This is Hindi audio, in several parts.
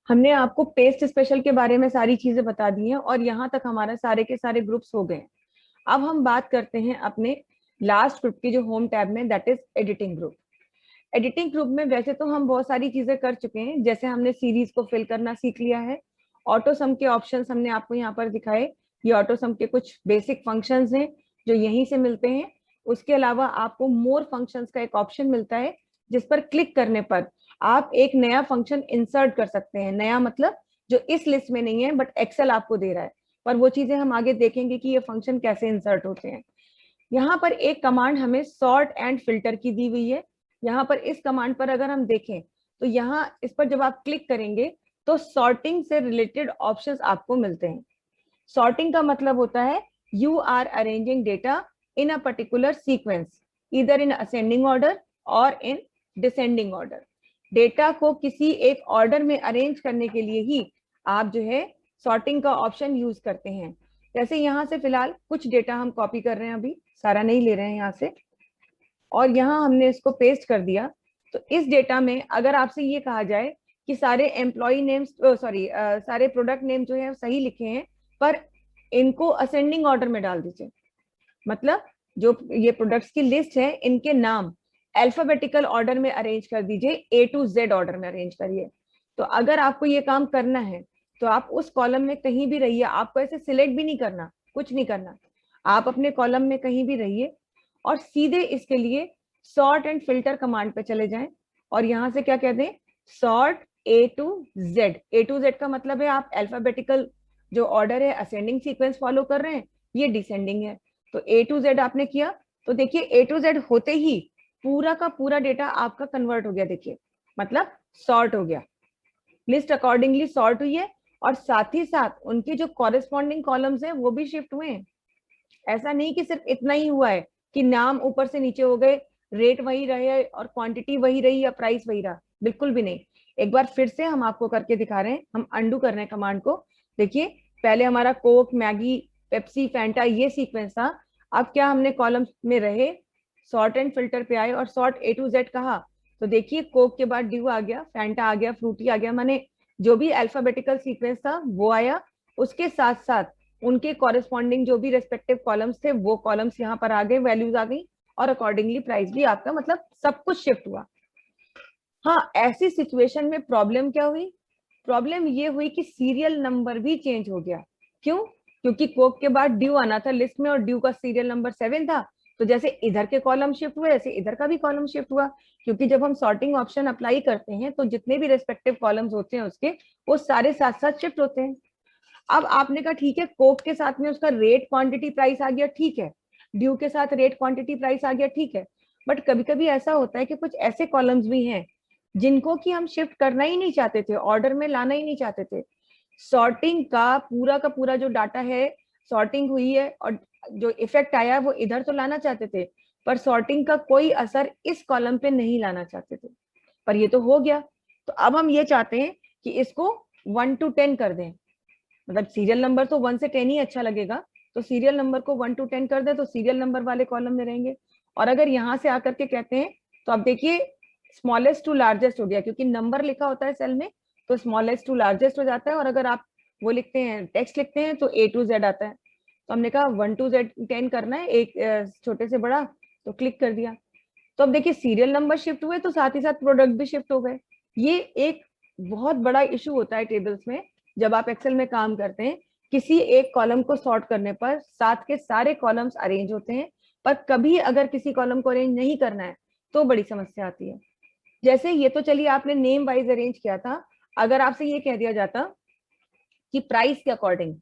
हमने आपको पेस्ट स्पेशल के बारे में सारी चीजें बता दी हैं और यहाँ तक हमारा सारे के सारे ग्रुप्स हो गए हैं। अब हम बात करते हैं अपने लास्ट ग्रुप की जो होम टैब में, that is editing group. Editing group में वैसे तो हम बहुत सारी चीजें कर चुके हैं, जैसे हमने सीरीज को फिल करना सीख लिया है, ऑटो सम के ऑप्शंस हमने आपको यहाँ पर दिखाए। ये ऑटो सम के कुछ बेसिक फंक्शंस हैं जो यहीं से मिलते हैं। उसके अलावा आपको मोर फंक्शंस का एक ऑप्शन मिलता है, जिस पर क्लिक करने पर आप एक नया फंक्शन इंसर्ट कर सकते हैं। नया मतलब जो इस लिस्ट में नहीं है बट एक्सेल आपको दे रहा है, पर वो चीजें हम आगे देखेंगे कि ये फंक्शन कैसे इंसर्ट होते हैं। यहाँ पर एक कमांड हमें सॉर्ट एंड फिल्टर की दी हुई है। यहाँ पर इस कमांड पर अगर हम देखें तो यहाँ इस पर जब आप क्लिक करेंगे तो सॉर्टिंग से रिलेटेड ऑप्शंस आपको मिलते हैं। सॉर्टिंग का मतलब होता है you are arranging data in a particular sequence, either in ascending order और इन डिसेंडिंग ऑर्डर। डेटा को किसी एक ऑर्डर में अरेंज करने के लिए ही आप जो है सॉर्टिंग का ऑप्शन यूज करते हैं। जैसे यहाँ से फिलहाल कुछ डेटा हम कॉपी कर रहे हैं, अभी सारा नहीं ले रहे हैं यहाँ से, और यहाँ हमने इसको पेस्ट कर दिया। तो इस डेटा में अगर आपसे ये कहा जाए कि सारे एम्प्लॉय नेम्स सारे प्रोडक्ट नेम जो है सही लिखे हैं, पर इनको असेंडिंग ऑर्डर में डाल दीजिए, मतलब जो ये प्रोडक्ट्स की लिस्ट है इनके नाम अल्फाबेटिकल ऑर्डर में अरेंज कर दीजिए, ए टू जेड ऑर्डर में अरेंज करिए। तो अगर आपको ये काम करना है तो आप उस कॉलम में कहीं भी रहिए, आपको ऐसे सिलेक्ट भी नहीं करना, कुछ नहीं करना, आप अपने कॉलम में कहीं भी रहिए और सीधे इसके लिए सॉर्ट एंड फिल्टर कमांड पे चले जाएं और यहाँ से क्या कहते हैं, sort A to Z. A to Z का मतलब है आप अल्फाबेटिकल जो ऑर्डर है असेंडिंग सीक्वेंस फॉलो कर रहे हैं, ये डिसेंडिंग है। तो ए टू जेड आपने किया तो देखिए ए टू जेड होते ही पूरा का पूरा डेटा आपका कन्वर्ट हो गया, देखिए मतलब सॉर्ट हो गया, लिस्ट अकॉर्डिंगली सॉर्ट हुई है और साथ ही साथ उनके जो कॉरेस्पॉन्डिंग कॉलम्स हैं वो भी शिफ्ट हुए हैं। ऐसा नहीं कि सिर्फ इतना ही हुआ है कि नाम ऊपर से नीचे हो गए, रेट वही रहे और क्वांटिटी वही रही या प्राइस वही रहा, बिल्कुल भी नहीं। एक बार फिर से हम आपको करके दिखा रहे हैं, हम अंडू कर रहे हैं कमांड को। देखिए पहले हमारा कोक, मैगी, पेप्सी, फैंटा ये सीक्वेंस था। अब क्या हमने कॉलम में रहे, सॉर्ट एंड फिल्टर पे आए और सॉर्ट ए टू जेड कहा, तो देखिए कोक के बाद ड्यू आ गया, फैंटा आ गया, फ्रूटी आ गया, माने जो भी अल्फाबेटिकल सीक्वेंस था वो आया। उसके साथ साथ उनके कॉरेस्पॉन्डिंग जो भी रेस्पेक्टिव कॉलम्स थे वो कॉलम्स यहाँ पर आ गए, वैल्यूज आ गई और अकॉर्डिंगली प्राइस भी आपका, मतलब सब कुछ शिफ्ट हुआ। हाँ, ऐसी सिचुएशन में प्रॉब्लम क्या हुई, प्रॉब्लम ये हुई कि सीरियल नंबर भी चेंज हो गया। क्यों? क्योंकि कोक के बाद ड्यू आना था लिस्ट में और ड्यू का सीरियल नंबर 7 था, तो जैसे इधर के कॉलम शिफ्ट हुए ऐसे इधर का भी कॉलम शिफ्ट हुआ। क्योंकि जब हम सॉर्टिंग ऑप्शन अप्लाई करते हैं तो जितने भी रेस्पेक्टिव कॉलम्स होते हैं उसके, वो सारे साथ साथ शिफ्ट होते हैं। अब आपने कहा ठीक है, कोक के साथ में उसका रेट क्वांटिटी प्राइस आ गया, ठीक है, ड्यू के साथ रेट क्वांटिटी प्राइस आ गया, ठीक है, बट कभी कभी ऐसा होता है कि कुछ ऐसे कॉलम्स भी हैं जिनको कि हम शिफ्ट करना ही नहीं चाहते थे, ऑर्डर में लाना ही नहीं चाहते थे। सॉर्टिंग का पूरा जो डाटा है, सॉर्टिंग हुई है और जो इफेक्ट आया वो इधर तो लाना चाहते थे, पर सॉर्टिंग का कोई असर इस कॉलम पे नहीं लाना चाहते थे, पर ये तो हो गया। तो अब हम ये चाहते हैं कि इसको 1 to 10 कर दें, मतलब सीरियल नंबर तो 1 से 10 ही अच्छा लगेगा, तो सीरियल नंबर को 1 to 10 कर दे तो सीरियल नंबर वाले कॉलम में रहेंगे। और अगर यहाँ से आकर के कहते हैं तो अब देखिए स्मॉलेस्ट टू लार्जेस्ट हो गया, क्योंकि नंबर लिखा होता है सेल में तो स्मॉलेस्ट टू लार्जेस्ट हो जाता है, और अगर आप वो लिखते हैं टेक्स्ट लिखते हैं तो ए टू जेड आता है। तो हमने कहा 1 to 10 करना है, एक छोटे से बड़ा, तो क्लिक कर दिया। तो अब देखिए सीरियल नंबर शिफ्ट हुए तो साथ ही साथ प्रोडक्ट भी शिफ्ट हो गए। ये एक बहुत बड़ा इशू होता है टेबल्स में, जब आप एक्सेल में काम करते हैं, किसी एक कॉलम को सॉर्ट करने पर साथ के सारे कॉलम्स अरेंज होते हैं, पर कभी अगर किसी कॉलम को अरेंज नहीं करना है तो बड़ी समस्या आती है। जैसे ये तो चलिए आपने नेम वाइज अरेंज किया था, अगर आपसे ये कह दिया जाता कि प्राइस के अकॉर्डिंग,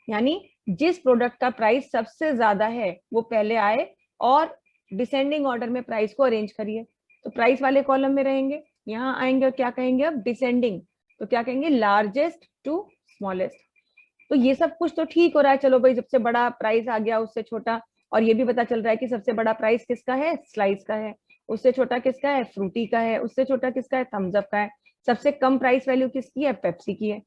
यानी जिस प्रोडक्ट का प्राइस सबसे ज्यादा है वो पहले आए और डिसेंडिंग ऑर्डर में प्राइस को अरेंज करिए, तो प्राइस वाले कॉलम में रहेंगे। यहाँ आएंगे और क्या कहेंगे, अब डिसेंडिंग, तो क्या कहेंगे, लार्जेस्ट टू स्मॉलेस्ट। तो ये सब कुछ तो ठीक हो रहा है, चलो भाई सबसे बड़ा प्राइस आ गया उससे छोटा, और ये भी पता चल रहा है कि सबसे बड़ा प्राइस किसका है, स्लाइस का है, उससे छोटा किसका है, फ्रूटी का है, उससे छोटा किसका है, थम्स अप का है, सबसे कम प्राइस वैल्यू किसकी है, पेप्सी की है।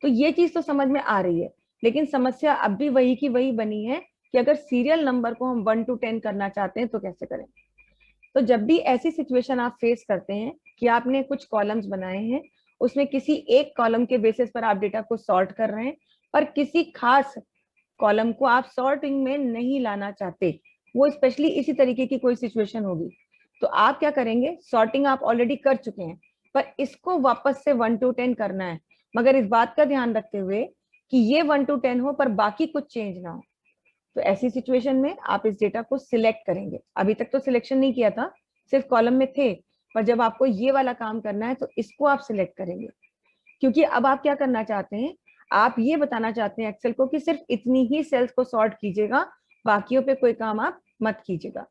तो ये चीज तो समझ में आ रही है, लेकिन समस्या अब भी वही की वही बनी है कि अगर सीरियल नंबर को हम 1 to 10 करना चाहते हैं तो कैसे करें। तो जब भी ऐसी सिचुएशन आप फेस करते हैं कि आपने कुछ कॉलम्स बनाए हैं उसमें किसी एक कॉलम के बेसिस पर आप डेटा को सॉर्ट कर रहे हैं, पर किसी खास कॉलम को आप सॉर्टिंग में नहीं लाना चाहते, वो स्पेशली इसी तरीके की कोई सिचुएशन होगी, तो आप क्या करेंगे, सॉर्टिंग आप ऑलरेडी कर चुके हैं पर इसको वापस से 1 to 10 करना है, मगर इस बात का ध्यान रखते हुए कि ये 1 to 10 हो पर बाकी कुछ चेंज ना हो। तो ऐसी सिचुएशन में आप इस डेटा को सिलेक्ट करेंगे। अभी तक तो सिलेक्शन नहीं किया था, सिर्फ कॉलम में थे, पर जब आपको ये वाला काम करना है तो इसको आप सिलेक्ट करेंगे, क्योंकि अब आप क्या करना चाहते हैं, आप ये बताना चाहते हैं एक्सेल को कि सिर्फ इतनी ही सेल्स को सॉर्ट कीजिएगा, बाकियों पे कोई काम आप मत कीजिएगा।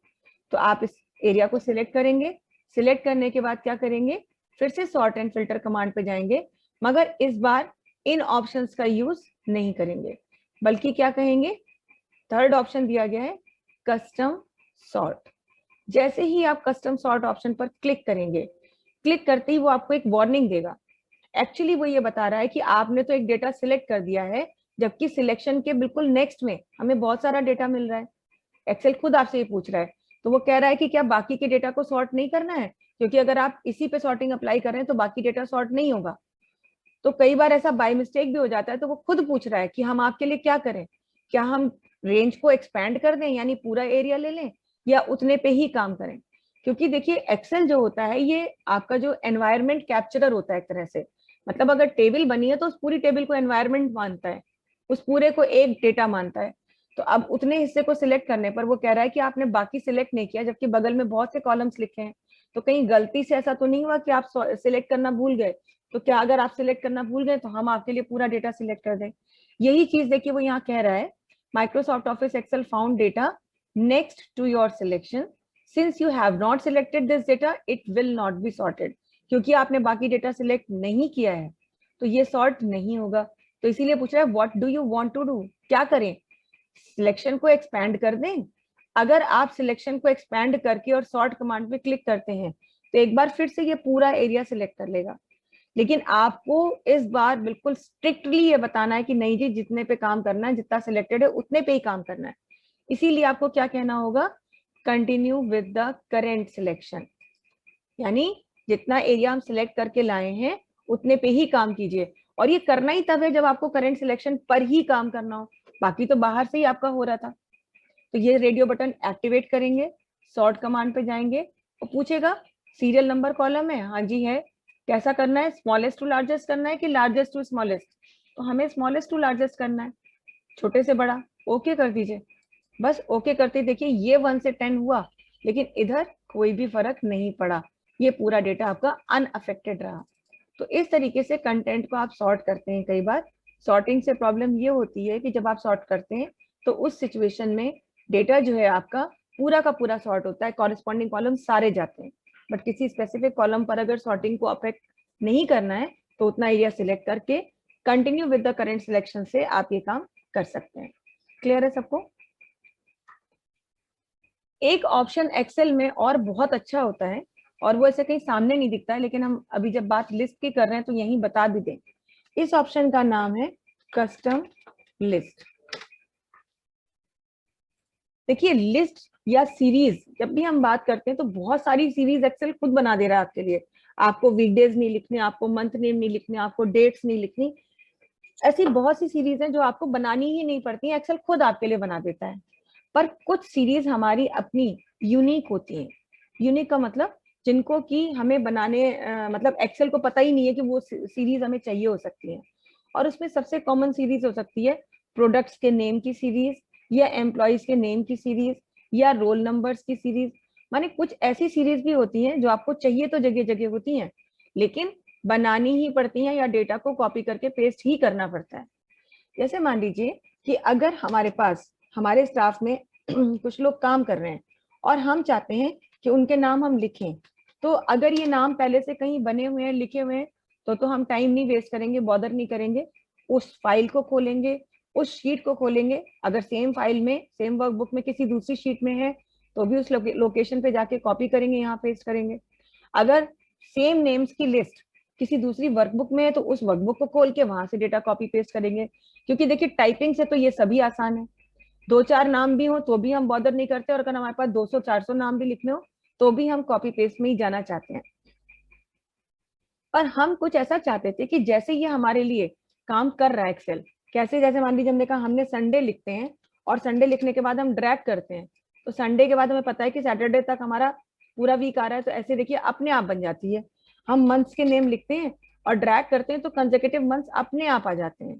तो आप इस एरिया को सिलेक्ट करेंगे। सिलेक्ट करने के बाद क्या करेंगे, फिर से सॉर्ट एंड फिल्टर कमांड पे जाएंगे, मगर इस बार इन ऑप्शंस का यूज नहीं करेंगे, बल्कि क्या कहेंगे, थर्ड ऑप्शन दिया गया है कस्टम सॉर्ट। जैसे ही आप कस्टम सॉर्ट ऑप्शन पर क्लिक करेंगे, क्लिक करते ही वो आपको एक वार्निंग देगा। एक्चुअली वो ये बता रहा है कि आपने तो एक डेटा सिलेक्ट कर दिया है, जबकि सिलेक्शन के बिल्कुल नेक्स्ट में हमें बहुत सारा डेटा मिल रहा है। एक्सेल खुद आपसे ये पूछ रहा है, तो वो कह रहा है कि क्या बाकी के डेटा को सॉर्ट नहीं करना है, क्योंकि अगर आप इसी पे सॉर्टिंग अप्लाई कर रहे हैं तो बाकी डेटा सॉर्ट नहीं होगा। तो कई बार ऐसा बाय मिस्टेक भी हो जाता है, तो वो खुद पूछ रहा है कि हम आपके लिए क्या करें, क्या हम रेंज को एक्सपैंड कर दें यानी पूरा एरिया ले लें, या उतने पे ही काम करें। क्योंकि देखिए एक्सेल जो होता है ये आपका जो एनवायरमेंट कैप्चरर होता है एक तरह से, मतलब अगर टेबल बनी है तो उस पूरी टेबल को एनवायरमेंट मानता है, उस पूरे को एक डेटा मानता है। तो अब उतने हिस्से को सिलेक्ट करने पर वो कह रहा है कि आपने बाकी सिलेक्ट नहीं किया, जबकि बगल में बहुत से कॉलम्स लिखे हैं, तो कहीं गलती से ऐसा तो नहीं हुआ कि आप सिलेक्ट करना भूल गए। तो क्या अगर आप सिलेक्ट करना भूल गए तो हम आपके लिए पूरा डेटा सिलेक्ट कर दें। यही चीज देखिए वो यहाँ कह रहा है, Microsoft Office Excel found data next to your selection, since you have not selected this data it will not be sorted. क्योंकि आपने बाकी डेटा सिलेक्ट नहीं किया है तो ये सॉर्ट नहीं होगा। तो इसीलिए पूछ रहा है what do you want to do, क्या करें, सिलेक्शन को एक्सपैंड कर दें। अगर आप सिलेक्शन को एक्सपैंड करके और सॉर्ट कमांड पे क्लिक करते हैं तो एक बार फिर से ये पूरा एरिया सिलेक्ट कर लेगा, लेकिन आपको इस बार बिल्कुल स्ट्रिक्टली ये बताना है कि नहीं जी, जितने पे काम करना है, जितना सिलेक्टेड है उतने पे ही काम करना है। इसीलिए आपको क्या कहना होगा, continue with the current selection, यानी जितना एरिया हम सिलेक्ट करके लाए हैं उतने पे ही काम कीजिए। और ये करना ही तब है जब आपको करंट सिलेक्शन पर ही काम करना हो, बाकी तो बाहर से ही आपका हो रहा था। तो ये रेडियो बटन एक्टिवेट करेंगे, सॉर्ट कमांड पे जाएंगे और पूछेगा सीरियल नंबर कॉलम है, हाँ जी है, कैसा करना है, स्मॉलेस्ट टू लार्जेस्ट करना है कि लार्जेस्ट टू स्मॉलेस्ट, तो हमें स्मॉलेस्ट टू लार्जेस्ट करना है, छोटे से बड़ा, ओके कर दीजिए। बस ओके करते देखिए ये 1 से 10 हुआ, लेकिन इधर कोई भी फर्क नहीं पड़ा, ये पूरा डेटा आपका अनअफेक्टेड रहा। तो इस तरीके से कंटेंट को आप सॉर्ट करते हैं। कई बार सॉर्टिंग से प्रॉब्लम ये होती है कि जब आप सॉर्ट करते हैं तो उस सिचुएशन में डेटा जो है आपका पूरा का पूरा सॉर्ट होता है, कॉरेस्पॉन्डिंग कॉलम सारे जाते हैं, बट किसी स्पेसिफिक कॉलम पर अगर सॉर्टिंग को अफेक्ट नहीं करना है तो उतना एरिया सिलेक्ट करके continue with the current selection से आप ये काम कर सकते हैं। क्लियर है सबको? एक ऑप्शन एक्सेल में और बहुत अच्छा होता है, और वो ऐसे कहीं सामने नहीं दिखता है, लेकिन हम अभी जब बात लिस्ट की कर रहे हैं तो यहीं बता भी दें। इस ऑप्शन का नाम है कस्टम लिस्ट। देखिए लिस्ट या सीरीज जब भी हम बात करते हैं तो बहुत सारी सीरीज एक्सेल खुद बना दे रहा है आपके लिए। आपको वीकडेज नहीं लिखने, आपको मंथ नेम नहीं लिखने, आपको डेट्स नहीं लिखनी, ऐसी बहुत सी सीरीज हैं जो आपको बनानी ही नहीं पड़ती, एक्सेल खुद आपके लिए बना देता है। पर कुछ सीरीज हमारी अपनी यूनिक होती हैं। यूनिक का मतलब जिनको कि हमें बनाने मतलब एक्सेल को पता ही नहीं है कि वो सीरीज हमें चाहिए हो सकती है। और उसमें सबसे कॉमन सीरीज हो सकती है प्रोडक्ट्स के नेम की सीरीज, या एम्प्लॉयज के नेम की सीरीज, या रोल नंबर्स की सीरीज। माने कुछ ऐसी सीरीज भी होती हैं जो आपको चाहिए तो जगह जगह होती हैं, लेकिन बनानी ही पड़ती हैं या डेटा को कॉपी करके पेस्ट ही करना पड़ता है। जैसे मान लीजिए कि अगर हमारे पास हमारे स्टाफ में कुछ लोग काम कर रहे हैं और हम चाहते हैं कि उनके नाम हम लिखें, तो अगर ये नाम पहले से कहीं बने हुए हैं, लिखे हुए हैं, तो हम टाइम नहीं वेस्ट करेंगे, बॉदर नहीं करेंगे, उस फाइल को खोलेंगे, उस शीट को खोलेंगे। अगर सेम फाइल में, सेम वर्कबुक में किसी दूसरी शीट में है तो भी उस लोकेशन पे जाके कॉपी करेंगे, यहाँ पेस्ट करेंगे। अगर सेम नेम्स की लिस्ट किसी दूसरी वर्कबुक में है तो उस वर्कबुक को खोल के वहां से डेटा कॉपी पेस्ट करेंगे। क्योंकि देखिए टाइपिंग से तो ये सभी आसान है, 2-4 नाम भी हो तो भी हम बॉदर नहीं करते, और अगर हमारे पास 200-400 नाम भी लिखने हो तो भी हम कॉपी पेस्ट में ही जाना चाहते हैं। पर हम कुछ ऐसा चाहते थे कि जैसे ये हमारे लिए काम कर रहा है एक्सेल, कैसे, जैसे मान लीजिए हमने कहा हमने संडे लिखते हैं और संडे लिखने के बाद हम ड्रैग करते हैं, तो संडे के बाद हमें पता है कि सैटरडे तक हमारा पूरा वीक आ रहा है, तो ऐसे देखिए अपने आप बन जाती है। हम मंथ्स के नेम लिखते हैं और ड्रैग करते हैं तो कंसेक्यूटिव मंथ्स अपने आप आ जाते हैं।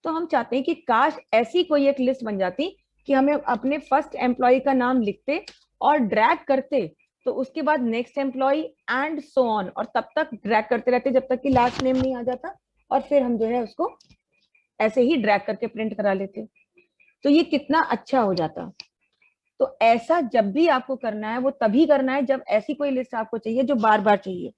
तो हम चाहते हैं कि काश ऐसी कोई एक लिस्ट बन जाती कि हमें अपने फर्स्ट एम्प्लॉय का नाम लिखते और ड्रैग करते, तो उसके बाद next employ and so on, और तब तक ड्रैग करते रहते जब तक कि लास्ट नेम नहीं आ जाता, और फिर हम जो है उसको ऐसे ही ड्रैग करके प्रिंट करा लेते। तो ये कितना अच्छा हो जाता। तो ऐसा जब भी आपको करना है वो तभी करना है जब ऐसी कोई लिस्ट आपको चाहिए जो बार बार चाहिए।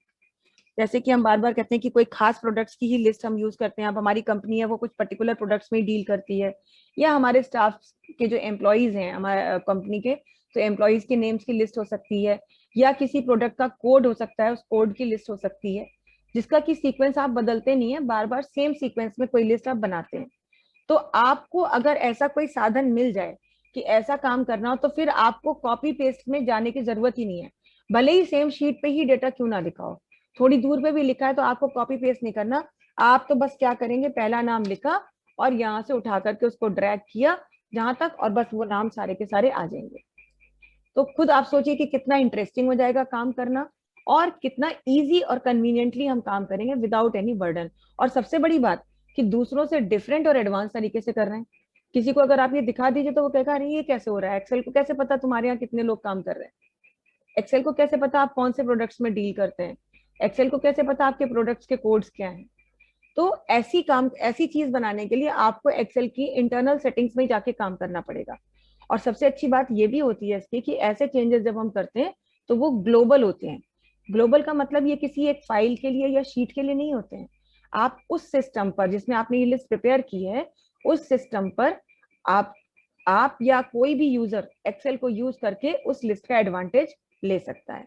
जैसे कि हम बार बार कहते हैं कि कोई खास प्रोडक्ट्स की ही लिस्ट हम यूज करते हैं, अब हमारी कंपनी है वो कुछ पर्टिकुलर प्रोडक्ट्स में ही डील करती है, या हमारे स्टाफ के जो एम्प्लॉयज हैं हमारे कंपनी के, तो एम्प्लॉयज के नेम्स की लिस्ट हो सकती है, या किसी प्रोडक्ट का कोड हो सकता है, उस कोड की लिस्ट हो सकती है, जिसका कि सीक्वेंस आप बदलते नहीं है, बार बार सेम सीक्वेंस में कोई लिस्ट आप बनाते हैं। तो आपको अगर ऐसा कोई साधन मिल जाए कि ऐसा काम करना हो, तो फिर आपको कॉपी पेस्ट में जाने की जरूरत ही नहीं है। भले ही सेम शीट पे ही डेटा क्यों ना लिखा हो, थोड़ी दूर पे भी लिखा है तो आपको कॉपी पेस्ट नहीं करना। आप तो बस क्या करेंगे, पहला नाम लिखा और यहाँ से उठा करके उसको ड्रैग किया जहां तक, और बस वो नाम सारे के सारे आ जाएंगे। तो खुद आप सोचिए कि कितना इंटरेस्टिंग हो जाएगा काम करना, और कितना इजी और कन्वीनियंटली हम काम करेंगे विदाउट एनी बर्डन। और सबसे बड़ी बात कि दूसरों से डिफरेंट और एडवांस तरीके से कर रहे हैं। किसी को अगर आप ये दिखा दीजिए तो वो कहेगा अरे ये कैसे हो रहा है, एक्सेल को कैसे पता तुम्हारे यहाँ कितने लोग काम कर रहे हैं, एक्सेल को कैसे पता आप कौन से प्रोडक्ट्स में डील करते हैं, एक्सेल को कैसे पता आपके प्रोडक्ट्स के कोड्स क्या हैं। तो ऐसी चीज बनाने के लिए आपको एक्सेल की इंटरनल सेटिंग्स में जाके काम करना पड़ेगा। और सबसे अच्छी बात ये भी होती है इसकी कि ऐसे चेंजेस जब हम करते हैं तो वो ग्लोबल होते हैं। ग्लोबल का मतलब ये किसी एक फाइल के लिए या शीट के लिए नहीं होते हैं। आप उस सिस्टम पर जिसमें आपने ये लिस्ट प्रिपेयर की है, उस सिस्टम पर आप आप या कोई भी यूजर एक्सेल को यूज करके उस लिस्ट का एडवांटेज ले सकता है।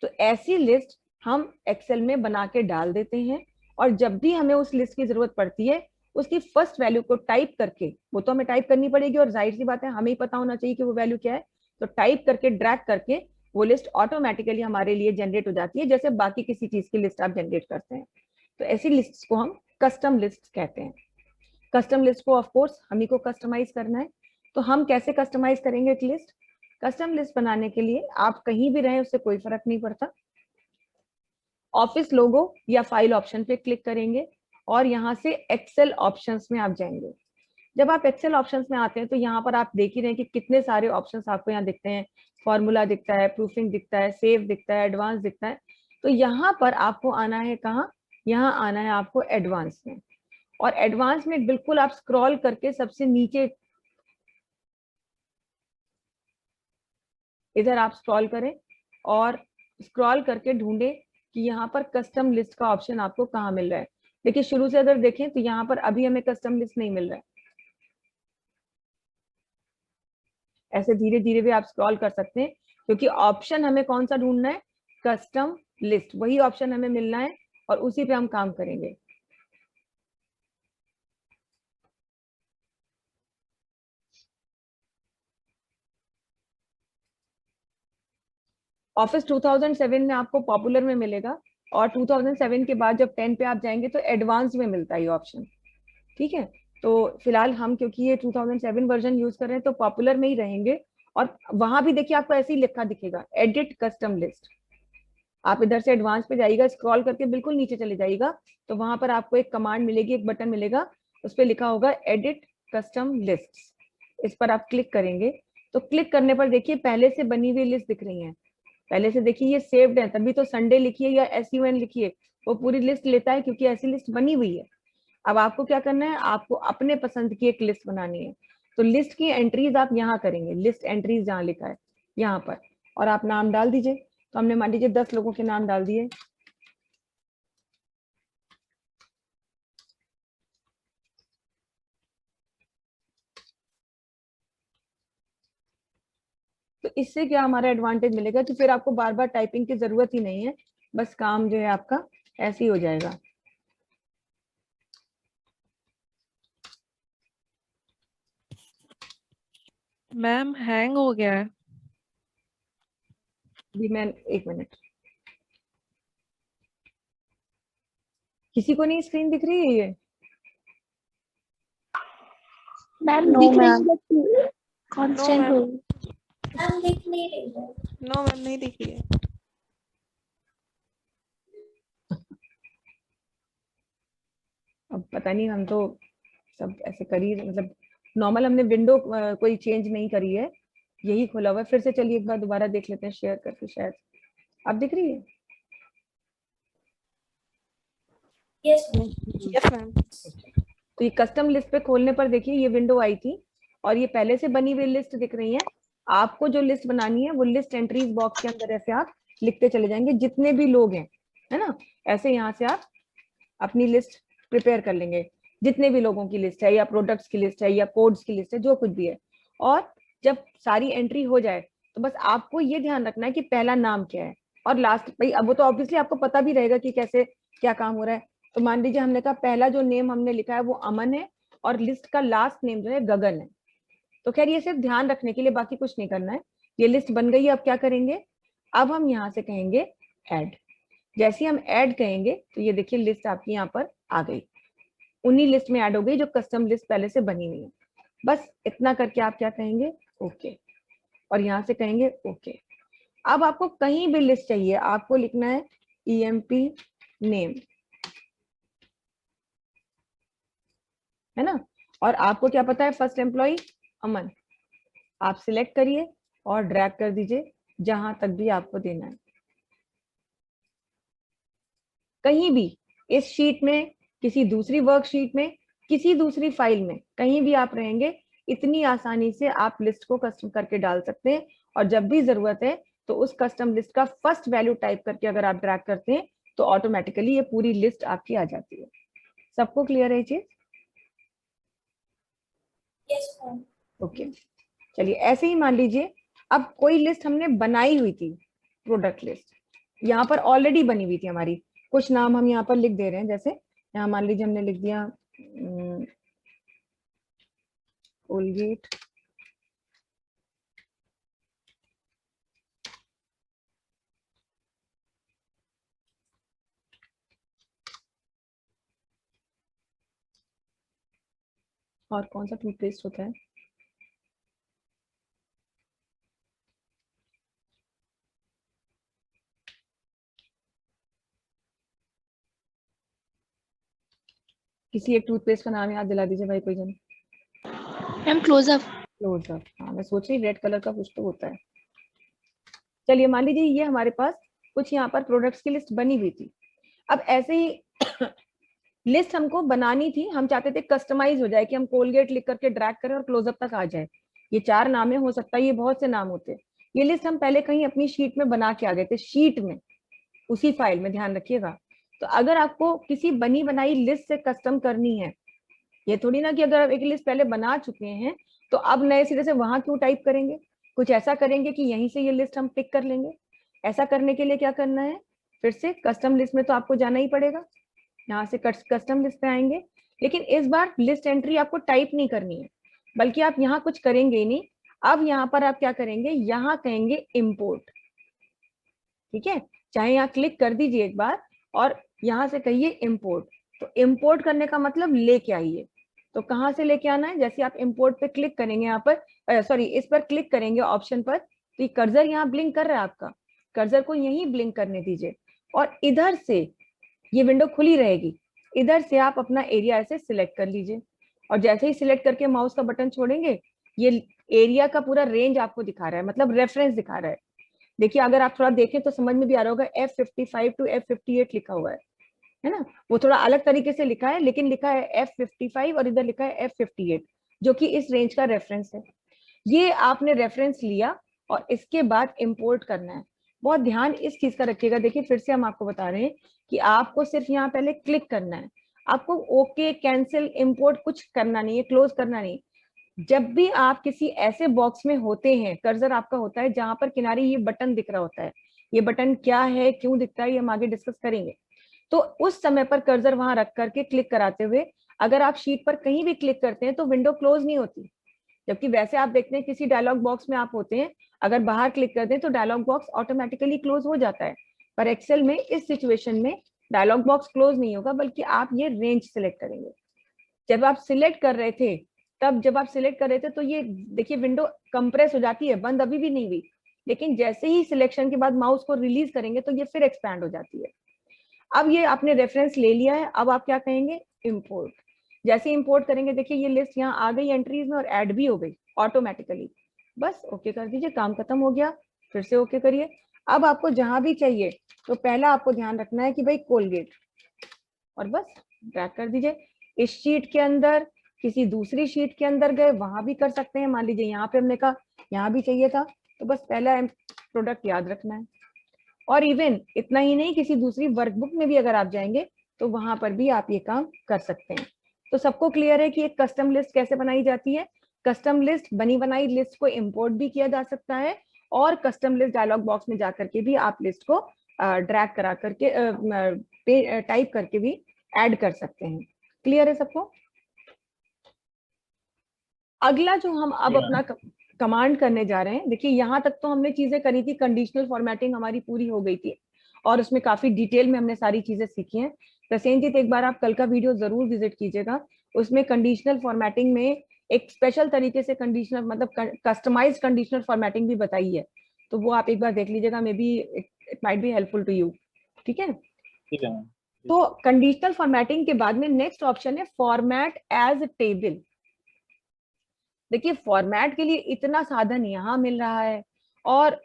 तो ऐसी लिस्ट हम एक्सेल में बना के डाल देते हैं, और जब भी हमें उस लिस्ट की जरूरत पड़ती है उसकी फर्स्ट वैल्यू को टाइप करके, वो तो हमें टाइप करनी पड़ेगी और जाहिर सी बात है हमें ही पता होना चाहिए कि वो वैल्यू क्या है, तो टाइप करके ड्रैग करके वो लिस्ट ऑटोमेटिकली हमारे लिए जनरेट हो जाती है, जैसे बाकी किसी चीज की लिस्ट आप जनरेट करते हैं। तो ऐसी लिस्ट को हम कस्टम लिस्ट कहते हैं। कस्टम लिस्ट को ऑफ कोर्स हम ही को कस्टमाइज करना है। तो हम कैसे कस्टमाइज करेंगे एक लिस्ट? कस्टम लिस्ट बनाने के लिए आप कहीं भी रहें उससे कोई फर्क नहीं पड़ता, ऑफिस लोगो या फाइल ऑप्शन पे क्लिक करेंगे और यहाँ से एक्सेल ऑप्शंस में आप जाएंगे। जब आप एक्सेल ऑप्शंस में आते हैं तो यहाँ पर आप देख ही रहे हैं कि कितने सारे ऑप्शंस आपको यहाँ दिखते हैं। फॉर्मूला दिखता है, प्रूफिंग दिखता है, सेव दिखता है, एडवांस दिखता है। तो यहाँ पर आपको आना है कहाँ? यहाँ आना है आपको एडवांस में। और एडवांस में बिल्कुल आप स्क्रॉल करके सबसे नीचे इधर आप स्क्रॉल करें और स्क्रॉल करके ढूंढे कि यहाँ पर कस्टम लिस्ट का ऑप्शन आपको कहाँ मिल रहा है। देखिए शुरू से अगर देखें तो यहाँ पर अभी हमें कस्टम लिस्ट नहीं मिल रहा है। ऐसे धीरे धीरे भी आप स्क्रॉल कर सकते हैं, क्योंकि ऑप्शन हमें कौन सा ढूंढना है? कस्टम लिस्ट, वही ऑप्शन हमें मिलना है और उसी पे हम काम करेंगे। ऑफिस 2007 में आपको पॉपुलर में मिलेगा, और 2007 के बाद जब 10 पे आप जाएंगे तो एडवांस में मिलता है ये ऑप्शन। ठीक है, तो फिलहाल हम क्योंकि ये 2007 वर्जन यूज कर रहे हैं तो पॉपुलर में ही रहेंगे। और वहां भी देखिए आपको ऐसे ही लिखा दिखेगा, एडिट कस्टम लिस्ट। आप इधर से एडवांस पे जाइएगा, स्क्रॉल करके बिल्कुल नीचे चले जाइएगा, तो वहां पर आपको एक कमांड मिलेगी, एक बटन मिलेगा, उस पर लिखा होगा एडिट कस्टम लिस्ट। इस पर आप क्लिक करेंगे तो क्लिक करने पर देखिए पहले से बनी हुई लिस्ट दिख रही है। पहले से देखिए ये सेव्ड है, तभी तो संडे लिखिए या SUN लिखिए वो पूरी लिस्ट लेता है, क्योंकि ऐसी लिस्ट बनी हुई है। अब आपको क्या करना है, आपको अपने पसंद की एक लिस्ट बनानी है। तो लिस्ट की एंट्रीज आप यहाँ करेंगे, लिस्ट एंट्रीज जहाँ लिखा है यहाँ पर, और आप नाम डाल दीजिए। तो हमने मान लीजिए 10 लोगों के नाम डाल दिए। तो इससे क्या हमारा एडवांटेज मिलेगा कि फिर आपको बार बार टाइपिंग की जरूरत ही नहीं है, बस काम जो है आपका ऐसे ही हो जाएगा। मैम हैंग हो गया है। भी मैं 1 मिनट। किसी को नहीं स्क्रीन दिख रही है ये? मैम No, दिख रही ma'am. है कांस्टेंट ma'am. हो। मैम दिख नहीं रही है। नो मैम, नहीं दिख रही है। अब पता नहीं, हम तो सब ऐसे करी, मतलब नॉर्मल हमने विंडो कोई चेंज नहीं करी है, यही खोला हुआ है। फिर से चलिए एक बार दोबारा देख लेते हैं शेयर करके, शायद अब दिख रही है। Yes yes ma'am. तो ये कस्टम लिस्ट पे खोलने पर देखिए ये विंडो आई थी और ये पहले से बनी हुई लिस्ट दिख रही है। आपको जो लिस्ट बनानी है वो लिस्ट एंट्रीज बॉक्स के अंदर ऐसे आप लिखते चले जाएंगे जितने भी लोग हैं, है ना। ऐसे यहाँ से आप अपनी लिस्ट प्रिपेयर कर लेंगे, जितने भी लोगों की लिस्ट है या प्रोडक्ट्स की लिस्ट है या कोड्स की लिस्ट है, जो कुछ भी है। और जब सारी एंट्री हो जाए तो बस आपको ये ध्यान रखना है कि पहला नाम क्या है और लास्ट, भाई अब वो तो ऑब्वियसली आपको पता भी रहेगा कि कैसे क्या काम हो रहा है। तो मान लीजिए हमने कहा पहला जो नेम हमने लिखा है वो अमन है और लिस्ट का लास्ट नेम जो है गगन है। तो खैर ये सिर्फ ध्यान रखने के लिए, बाकी कुछ नहीं करना है। ये लिस्ट बन गई है, अब क्या करेंगे, अब हम यहाँ से कहेंगे ऐड। जैसे हम ऐड कहेंगे तो ये देखिए लिस्ट आपकी यहाँ पर आ गई, उन्हीं लिस्ट में ऐड हो गई जो कस्टम लिस्ट पहले से बनी हुई है। बस इतना करके आप क्या कहेंगे, ओके, और यहाँ से कहेंगे ओके। अब आपको कहीं भी लिस्ट चाहिए, आपको लिखना है EMP नेम, है ना। और आपको क्या पता है, फर्स्ट एम्प्लॉय अमन, आप सिलेक्ट करिए और ड्रैग कर दीजिए जहां तक भी आपको देना है। कहीं भी इस शीट में, किसी दूसरी वर्कशीट में, किसी दूसरी फाइल में, कहीं भी आप रहेंगे, इतनी आसानी से आप लिस्ट को कस्टम करके डाल सकते हैं। और जब भी जरूरत है तो उस कस्टम लिस्ट का फर्स्ट वैल्यू टाइप करके अगर आप ड्रैग करते हैं तो ऑटोमेटिकली ये पूरी लिस्ट आपकी आ जाती है। सबको क्लियर है ये चीज? Yes ma'am. ओके, चलिए ऐसे ही मान लीजिए अब कोई लिस्ट हमने बनाई हुई थी, प्रोडक्ट लिस्ट यहाँ पर ऑलरेडी बनी हुई थी हमारी, कुछ नाम हम यहाँ पर लिख दे रहे हैं। जैसे यहाँ मान लीजिए हमने लिख दिया कोलगेट और कौन सा टूथपेस्ट होता है, किसी एक टूथपेस्ट का नाम याद दिला दीजिए भाई कोई जन। Ma'am close up. क्लोजअप, हाँ मैं सोच रही रेड कलर का कुछ तो होता है। चलिए मान लीजिए ये हमारे पास कुछ यहाँ पर प्रोडक्ट्स की लिस्ट बनी हुई थी। अब ऐसे ही लिस्ट हमको बनानी थी, हम चाहते थे कस्टमाइज हो जाए कि हम कोलगेट लिख करके ड्रैग करें और क्लोजअप तक आ जाए। ये 4 नाम है, हो सकता है ये बहुत से नाम होते हैं। ये लिस्ट हम पहले कहीं अपनी शीट में बना के आ गए थे, शीट में, उसी फाइल में, ध्यान रखिएगा। तो अगर आपको किसी बनी बनाई लिस्ट से कस्टम करनी है, ये थोड़ी ना कि अगर आप एक लिस्ट पहले बना चुके हैं तो अब नए सिरे से वहां क्यों टाइप करेंगे। कुछ ऐसा करेंगे कि यहीं से ये लिस्ट हम पिक कर लेंगे। ऐसा करने के लिए क्या करना है, फिर से कस्टम लिस्ट में तो आपको जाना ही पड़ेगा, यहाँ से कस्टम लिस्ट पे आएंगे। लेकिन इस बार लिस्ट एंट्री आपको टाइप नहीं करनी है, बल्कि आप यहाँ कुछ करेंगे ही नहीं। अब यहाँ पर आप क्या करेंगे, यहाँ कहेंगे इम्पोर्ट, ठीक है। चाहे यहाँ क्लिक कर दीजिए एक बार और यहाँ से कहिए इम्पोर्ट। तो इम्पोर्ट करने का मतलब लेके आइए। तो कहाँ से लेके आना है, जैसे आप इम्पोर्ट पे क्लिक करेंगे, यहाँ पर सॉरी इस पर क्लिक करेंगे ऑप्शन पर, तो ये कर्सर यहाँ ब्लिंक कर रहा है आपका, कर्सर को यहीं ब्लिंक करने दीजिए और इधर से ये विंडो खुली रहेगी। इधर से आप अपना एरिया ऐसे सिलेक्ट कर लीजिए और जैसे ही सिलेक्ट करके माउस का बटन छोड़ेंगे ये एरिया का पूरा रेंज आपको दिखा रहा है, मतलब रेफरेंस दिखा रहा है। देखिए अगर आप थोड़ा देखें तो समझ में भी आ रहा होगा, F55 to F58 लिखा हुआ है ना। वो थोड़ा अलग तरीके से लिखा है, लेकिन लिखा है F55 और इधर लिखा है F58, जो कि इस रेंज का रेफरेंस है। ये आपने रेफरेंस लिया और इसके बाद इंपोर्ट करना है। बहुत ध्यान इस चीज का रखिएगा। देखिए फिर से हम आपको बता रहे हैं कि आपको सिर्फ यहाँ पहले क्लिक करना है, आपको ओके कैंसिल इंपोर्ट कुछ करना नहीं है, क्लोज करना नहीं। जब भी आप किसी ऐसे बॉक्स में होते हैं, कर्सर आपका होता है जहां पर किनारे ये बटन दिख रहा होता है, ये बटन क्या है, क्यों दिखता है, ये हम आगे डिस्कस करेंगे। तो उस समय पर कर्सर वहां रख करके क्लिक कराते हुए अगर आप शीट पर कहीं भी क्लिक करते हैं तो विंडो क्लोज नहीं होती। जबकि वैसे आप देखते हैं किसी डायलॉग बॉक्स में आप होते हैं, अगर बाहर क्लिक करते हैं तो डायलॉग बॉक्स ऑटोमेटिकली क्लोज हो जाता है, पर एक्सेल में इस सिचुएशन में डायलॉग बॉक्स क्लोज नहीं होगा, बल्कि आप ये रेंज सिलेक्ट करेंगे। जब आप सिलेक्ट कर रहे थे तो ये देखिए विंडो कंप्रेस हो जाती है, बंद अभी भी नहीं हुई, लेकिन जैसे ही सिलेक्शन के बाद माउस को रिलीज करेंगे तो ये फिर एक्सपैंड हो जाती है। अब ये आपने रेफरेंस ले लिया है, अब आप क्या कहेंगे, इंपोर्ट। जैसे इंपोर्ट करेंगे देखिए ये लिस्ट यहाँ आ गई एंट्रीज में और ऐड भी हो गई ऑटोमेटिकली। बस ओके कर दीजिए, काम खत्म हो गया। फिर से ओके करिए। अब आपको जहां भी चाहिए तो पहला आपको ध्यान रखना है कि भाई कोलगेट, और बस ड्रैग कर दीजिए। इस शीट के अंदर, किसी दूसरी शीट के अंदर गए वहां भी कर सकते हैं। मान लीजिए यहाँ पे हमने कहा यहाँ भी चाहिए था, तो बस पहला प्रोडक्ट याद रखना है। और इवन इतना ही नहीं, किसी दूसरी वर्कबुक में भी अगर आप जाएंगे तो वहां पर भी आप ये काम कर सकते हैं। तो सबको क्लियर है कि एक कस्टम लिस्ट कैसे बनाई जाती है। कस्टम लिस्ट बनी बनाई लिस्ट को इंपोर्ट भी किया जा सकता है, और कस्टम लिस्ट डायलॉग बॉक्स में जाकर के भी आप लिस्ट को ड्रैग करा करके टाइप करके भी ऐड कर सकते हैं। क्लियर है सबको? अगला जो हम अब अपना कमांड करने जा रहे हैं, देखिए यहाँ तक तो हमने चीजें करी थी, कंडीशनल फॉर्मेटिंग हमारी पूरी हो गई थी और उसमें काफी डिटेल में हमने सारी चीजें सीखी हैं। प्रसेनजीत एक बार आप कल का वीडियो जरूर विजिट कीजिएगा, उसमें कंडीशनल फॉर्मेटिंग में एक स्पेशल तरीके से कंडीशनल मतलब कस्टमाइज्ड कंडीशनल फॉर्मेटिंग भी बताई है, तो वो आप एक बार देख लीजिएगा, maybe it might be helpful to you. ठीक है, तो कंडीशनल फॉर्मेटिंग के बाद में नेक्स्ट ऑप्शन है फॉर्मेट एज टेबल। देखिए फॉर्मेट के लिए इतना साधन यहाँ मिल रहा है और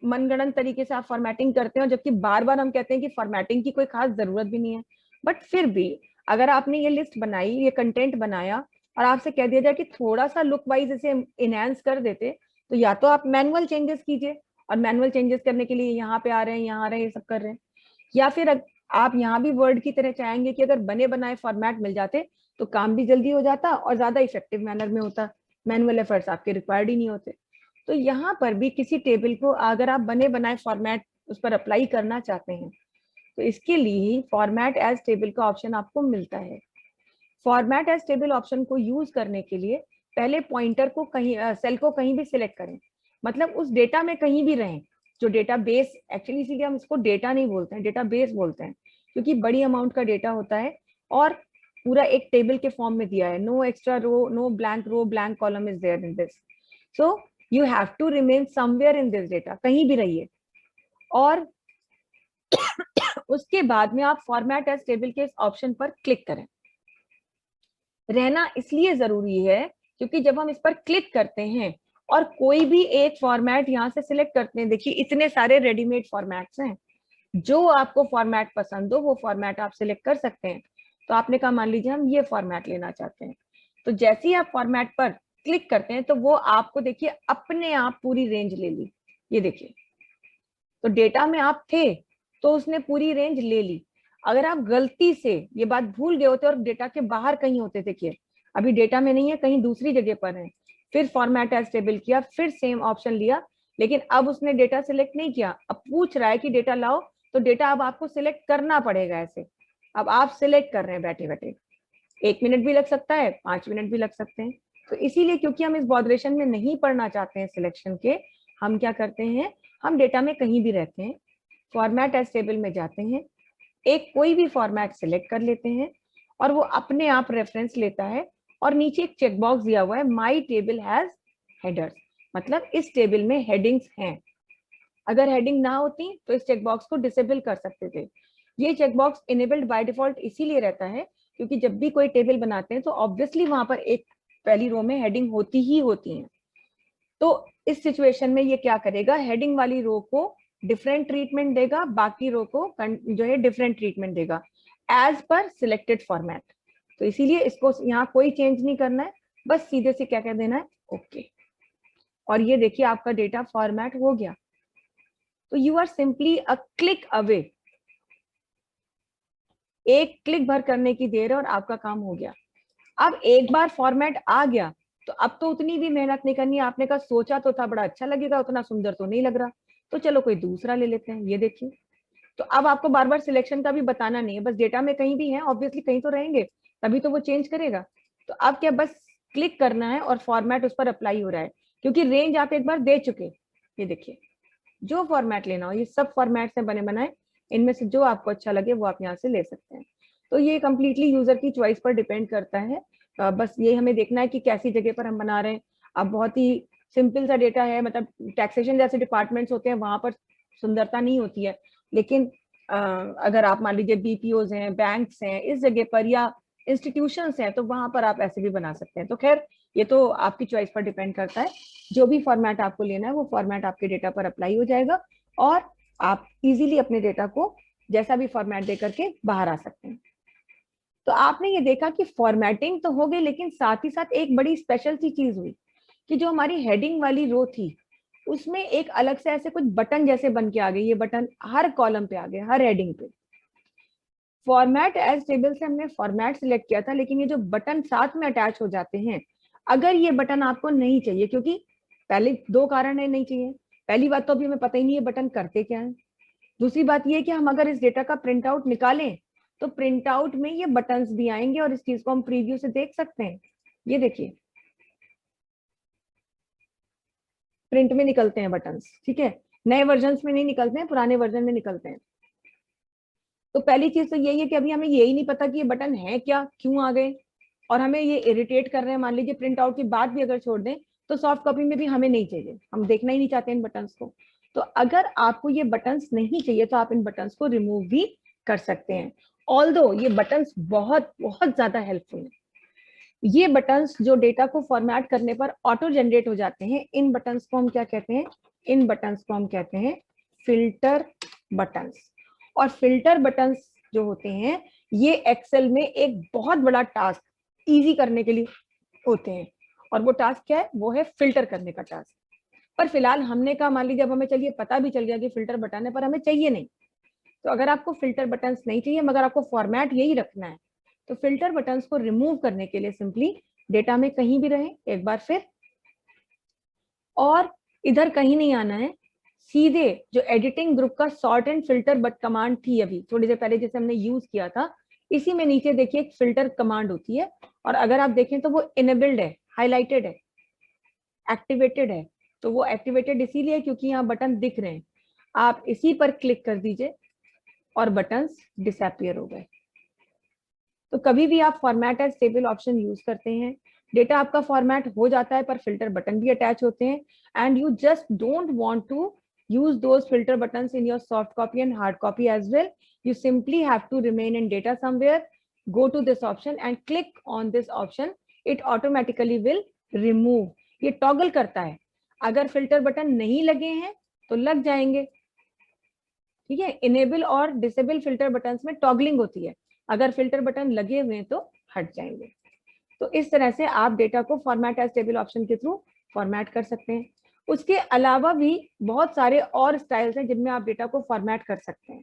मनगढ़ंत तरीके से आप फॉर्मेटिंग करते हैं, जबकि बार बार हम कहते हैं कि फॉर्मेटिंग की कोई खास जरूरत भी नहीं है। बट फिर भी अगर आपने ये लिस्ट बनाई, ये कंटेंट बनाया और आपसे कह दिया जाए कि थोड़ा सा लुक वाइज इसे इनहेंस कर देते, तो या तो आप मैनुअल चेंजेस कीजिए, और मैनुअल चेंजेस करने के लिए यहाँ पे आ रहे हैं, यहाँ आ रहे हैं, ये सब कर रहे हैं। या फिर आप यहाँ भी वर्ड की तरह चाहेंगे कि अगर बने बनाए फॉर्मेट मिल जाते तो काम भी जल्दी हो जाता और ज्यादा इफेक्टिव मैनर में होता, मैनुअल एफर्ट्स आपके रिक्वायर्ड ही नहीं होते। तो यहाँ पर भी किसी टेबल को अगर आप बने बनाए फॉर्मेट उस पर अप्लाई करना चाहते हैं तो इसके लिए फॉर्मेट एज टेबल का ऑप्शन आपको मिलता है। फॉर्मेट एज टेबल ऑप्शन को यूज करने के लिए पहले पॉइंटर को कहीं सेल को कहीं भी सिलेक्ट करें, मतलब उस डेटा में कहीं भी रहें जो डेटा बेस, एक्चुअली इसीलिए हम इसको डेटा नहीं बोलते हैं, डेटा बेस बोलते हैं, क्योंकि बड़ी अमाउंट का डेटा होता है और पूरा एक टेबल के फॉर्म में दिया है। No extra row, no blank row, blank column is there in this, so you have to remain somewhere in this data, कहीं भी रहिए। और उसके बाद में आप फॉर्मेट एज टेबल के इस ऑप्शन पर क्लिक करें। रहना इसलिए जरूरी है क्योंकि जब हम इस पर क्लिक करते हैं और कोई भी एक फॉर्मेट यहाँ से सिलेक्ट करते हैं, देखिए इतने सारे रेडीमेड फॉर्मेट्स हैं, जो आपको फॉर्मेट पसंद हो वो फॉर्मेट आप सिलेक्ट कर सकते हैं। तो आपने कहा मान लीजिए हम ये फॉर्मेट लेना चाहते हैं, तो जैसे ही आप फॉर्मेट पर क्लिक करते हैं तो वो आपको देखिए अपने आप पूरी रेंज ले ली। ये देखिए, तो डेटा में आप थे तो उसने पूरी रेंज ले ली। अगर आप गलती से ये बात भूल गए होते और डेटा के बाहर कहीं होते, देखिए अभी डेटा में नहीं है, कहीं दूसरी जगह पर है, फिर फॉर्मेट एज टेबल किया, फिर सेम ऑप्शन लिया, लेकिन अब उसने डेटा सिलेक्ट नहीं किया, अब पूछ रहा है कि डेटा लाओ, तो डेटा अब आपको सिलेक्ट करना पड़ेगा। ऐसे अब आप सिलेक्ट कर रहे हैं बैठे बैठे, 1 मिनट भी लग सकता है, 5 मिनट भी लग सकते हैं। तो इसीलिए क्योंकि हम इस बॉदरेशन में नहीं पढ़ना चाहते हैं सिलेक्शन के, हम क्या करते हैं, हम डेटा में कहीं भी रहते हैं, फॉर्मेट एज टेबल में जाते हैं, एक कोई भी फॉर्मेट सिलेक्ट कर लेते हैं और वो अपने आप रेफरेंस लेता है। और नीचे एक चेकबॉक्स दिया हुआ है, माई टेबल हैज हेडर्स, मतलब इस टेबल में हेडिंग्स हैं। अगर हेडिंग ना होती तो इस चेकबॉक्स को डिसेबल कर सकते थे। ये चेकबॉक्स इनेबल्ड बाय डिफॉल्ट इसीलिए रहता है क्योंकि जब भी कोई टेबल बनाते हैं तो ऑब्वियसली वहां पर एक पहली रो में हेडिंग होती ही होती है। तो इस सिचुएशन में ये क्या करेगा, हेडिंग वाली रो को डिफरेंट ट्रीटमेंट देगा, बाकी रो को जो है डिफरेंट ट्रीटमेंट देगा एज पर सिलेक्टेड फॉर्मेट। तो इसीलिए इसको यहाँ कोई चेंज नहीं करना है, बस सीधे से क्या कह देना है, ओके। और ये देखिए आपका डेटा फॉर्मेट हो गया। तो you are simply a click away, एक क्लिक भर करने की देर है और आपका काम हो गया। अब एक बार फॉर्मेट आ गया तो अब तो उतनी भी मेहनत नहीं करनी है। आपने कहा सोचा तो था बड़ा अच्छा लगेगा, उतना सुंदर तो नहीं लग रहा, तो चलो कोई दूसरा ले लेते हैं। ये देखिए, तो अब आपको बार बार सिलेक्शन का भी बताना नहीं है, बस डेटा में कहीं भी है, ऑब्वियसली कहीं तो रहेंगे, तभी तो वो चेंज करेगा। तो अब क्या, बस क्लिक करना है और फॉर्मेट उस पर अप्लाई हो रहा है, क्योंकि रेंज आप एक बार दे चुके। ये देखिए, जो फॉर्मेट लेना हो, ये सब फॉर्मेट से बने बनाए, इनमें से जो आपको अच्छा लगे वो आप यहाँ से ले सकते हैं। तो ये कंप्लीटली यूजर की चॉइस पर डिपेंड करता है। बस ये हमें देखना है कि कैसी जगह पर हम बना रहे हैं। अब बहुत ही सिंपल सा डेटा है, मतलब टैक्सेशन जैसे डिपार्टमेंट्स होते हैं वहां पर सुंदरता नहीं होती है, लेकिन अगर आप मान लीजिए बीपीओज हैं, बैंक्स हैं, इस जगह पर या इंस्टीट्यूशंस हैं, तो वहां पर आप ऐसे भी बना सकते हैं। तो खैर ये तो आपकी चॉइस पर डिपेंड करता है। जो भी फॉर्मेट आपको लेना है वो फॉर्मेट आपके डेटा पर अप्लाई हो जाएगा और आप इजीली अपने डेटा को जैसा भी फॉर्मेट दे करके बाहर आ सकते हैं। तो आपने ये देखा कि फॉर्मेटिंग तो हो गई, लेकिन साथ ही साथ एक बड़ी स्पेशल सी चीज हुई कि जो हमारी हेडिंग वाली रो थी उसमें एक अलग से ऐसे कुछ बटन जैसे बन के आ गए। ये बटन हर कॉलम पे आ गए, हर हेडिंग पे। फॉर्मेट एज टेबल से हमने फॉर्मेट सिलेक्ट किया था, लेकिन ये जो बटन साथ में अटैच हो जाते हैं, अगर ये बटन आपको नहीं चाहिए, क्योंकि पहले दो कारण है नहीं चाहिए। पहली बात तो अभी हमें पता ही नहीं ये बटन करते क्या है। दूसरी बात ये कि हम अगर इस डेटा का प्रिंट आउट निकालें तो प्रिंट आउट में ये बटन्स भी आएंगे और इस चीज को हम प्रीव्यू से देख सकते हैं। ये देखिए प्रिंट में निकलते हैं बटन्स, ठीक है, नए वर्जन्स में नहीं निकलते हैं, पुराने वर्जन में निकलते हैं। तो पहली चीज तो यही है कि अभी हमें यही नहीं पता कि ये बटन है क्या, क्यों आ गए, और हमें ये इरिटेट कर रहे हैं। मान लीजिए प्रिंट आउट की बात भी अगर छोड़ दें तो सॉफ्ट कॉपी में भी हमें नहीं चाहिए, हम देखना ही नहीं चाहते इन बटन्स को। तो अगर आपको ये बटन्स नहीं चाहिए तो आप इन बटन्स को रिमूव भी कर सकते हैं। ऑल्दो ये बटन्स बहुत बहुत ज्यादा हेल्पफुल है। ये बटन्स जो डेटा को फॉर्मेट करने पर ऑटो जनरेट हो जाते हैं, इन बटन्स को हम क्या कहते हैं? इन बटन्स को हम कहते हैं फिल्टर बटन्स। और फिल्टर बटन्स जो होते हैं ये एक्सेल में एक बहुत बड़ा टास्क इजी करने के लिए होते हैं। और वो टास्क क्या है? वो है फिल्टर करने का टास्क। पर फिलहाल हमने कहा, मान लीजिए जब हमें चलिए पता भी चल गया कि फिल्टर बटन है पर हमें चाहिए नहीं, तो अगर आपको फिल्टर बटन्स नहीं चाहिए मगर आपको फॉर्मेट यही रखना है, तो फिल्टर बटन्स को रिमूव करने के लिए सिंपली डेटा में कहीं भी रहे एक बार फिर, और इधर कहीं नहीं आना है, सीधे जो एडिटिंग ग्रुप का sort and filter but command थी अभी थोड़ी देर पहले जैसे हमने यूज किया था, इसी में नीचे देखिए एक फिल्टर कमांड होती है, और अगर आप देखें तो वो इनेबल्ड है, हाईलाइटेड है, एक्टिवेटेड है। तो वो एक्टिवेटेड इसीलिए क्योंकि यहाँ बटन दिख रहे हैं। आप इसी पर क्लिक कर दीजिए और बटन्स डिसअपीयर हो गए। तो कभी भी आप format as table option use करते हैं, डेटा आपका फॉर्मेट हो जाता है पर फिल्टर बटन भी अटैच होते हैं, and you just don't want to use those filter buttons in your soft copy and hard copy as well. You simply have to remain in data somewhere, go to this option and click on this option. It automatically will remove. ये टॉगल करता है, अगर फिल्टर बटन नहीं लगे हैं तो लग जाएंगे, ठीक है। इनेबल और डिसेबल फिल्टर बटन्स में टॉगलिंग होती है, अगर फिल्टर बटन लगे हुए हैं तो हट जाएंगे। तो इस तरह से आप डेटा को फॉर्मेट एज टेबल ऑप्शन के थ्रू फॉर्मेट कर सकते हैं। उसके अलावा भी बहुत सारे और स्टाइल्स हैं जिनमें आप डेटा को फॉर्मेट कर सकते हैं।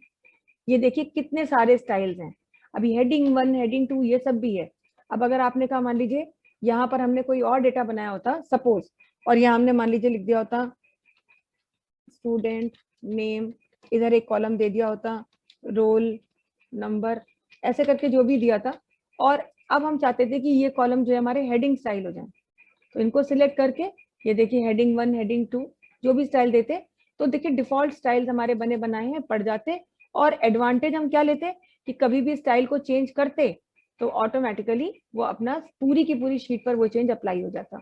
ये देखिए कितने सारे स्टाइल्स हैं। अभी हेडिंग 1, हेडिंग 2 ये सब भी है। अब अगर आपने कहा, मान लीजिए यहाँ पर हमने कोई और डेटा बनाया होता सपोज, और यहाँ हमने मान लीजिए लिख दिया होता स्टूडेंट नेम, इधर एक कॉलम दे दिया होता रोल नंबर, ऐसे करके जो भी दिया था, और अब हम चाहते थे कि ये कॉलम जो है हमारे हेडिंग स्टाइल हो जाए, तो इनको सिलेक्ट करके ये देखिए हेडिंग 1, हेडिंग 2 जो भी स्टाइल देते, तो देखिए डिफॉल्ट स्टाइल्स हमारे बने बनाए हैं पड़ जाते। और एडवांटेज हम क्या लेते कि कभी भी स्टाइल को चेंज करते तो ऑटोमेटिकली वो अपना पूरी की पूरी शीट पर वो चेंज अप्लाई हो जाता,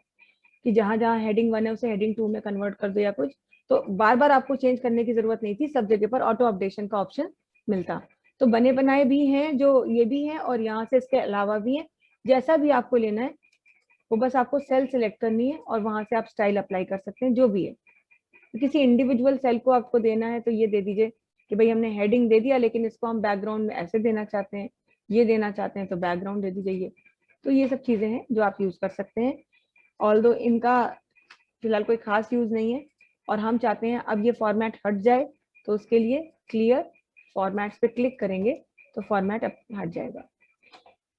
कि जहां जहां हेडिंग 1 है उसे हेडिंग 2 में कन्वर्ट कर दो या कुछ, तो बार बार आपको चेंज करने की जरूरत नहीं थी, सब जगह पर ऑटो अपडेशन का ऑप्शन मिलता। तो बने बनाए भी हैं जो ये भी हैं, और यहाँ से इसके अलावा भी हैं, जैसा भी आपको लेना है वो बस आपको सेल सिलेक्ट करनी है और वहां से आप स्टाइल अप्लाई कर सकते हैं जो भी है। तो किसी इंडिविजुअल सेल को आपको देना है तो ये दे दीजिए कि भाई हमने हेडिंग दे दिया लेकिन इसको हम बैकग्राउंड में ऐसे देना चाहते हैं, ये देना चाहते हैं तो बैकग्राउंड दे दीजिए ये। तो ये सब चीजें हैं जो आप यूज कर सकते हैं, ऑल्दो इनका फिलहाल कोई खास यूज नहीं है। और हम चाहते हैं अब ये फॉर्मेट हट जाए, तो उसके लिए क्लियर फॉर्मेट्स पे क्लिक करेंगे तो फॉर्मेट हट जाएगा।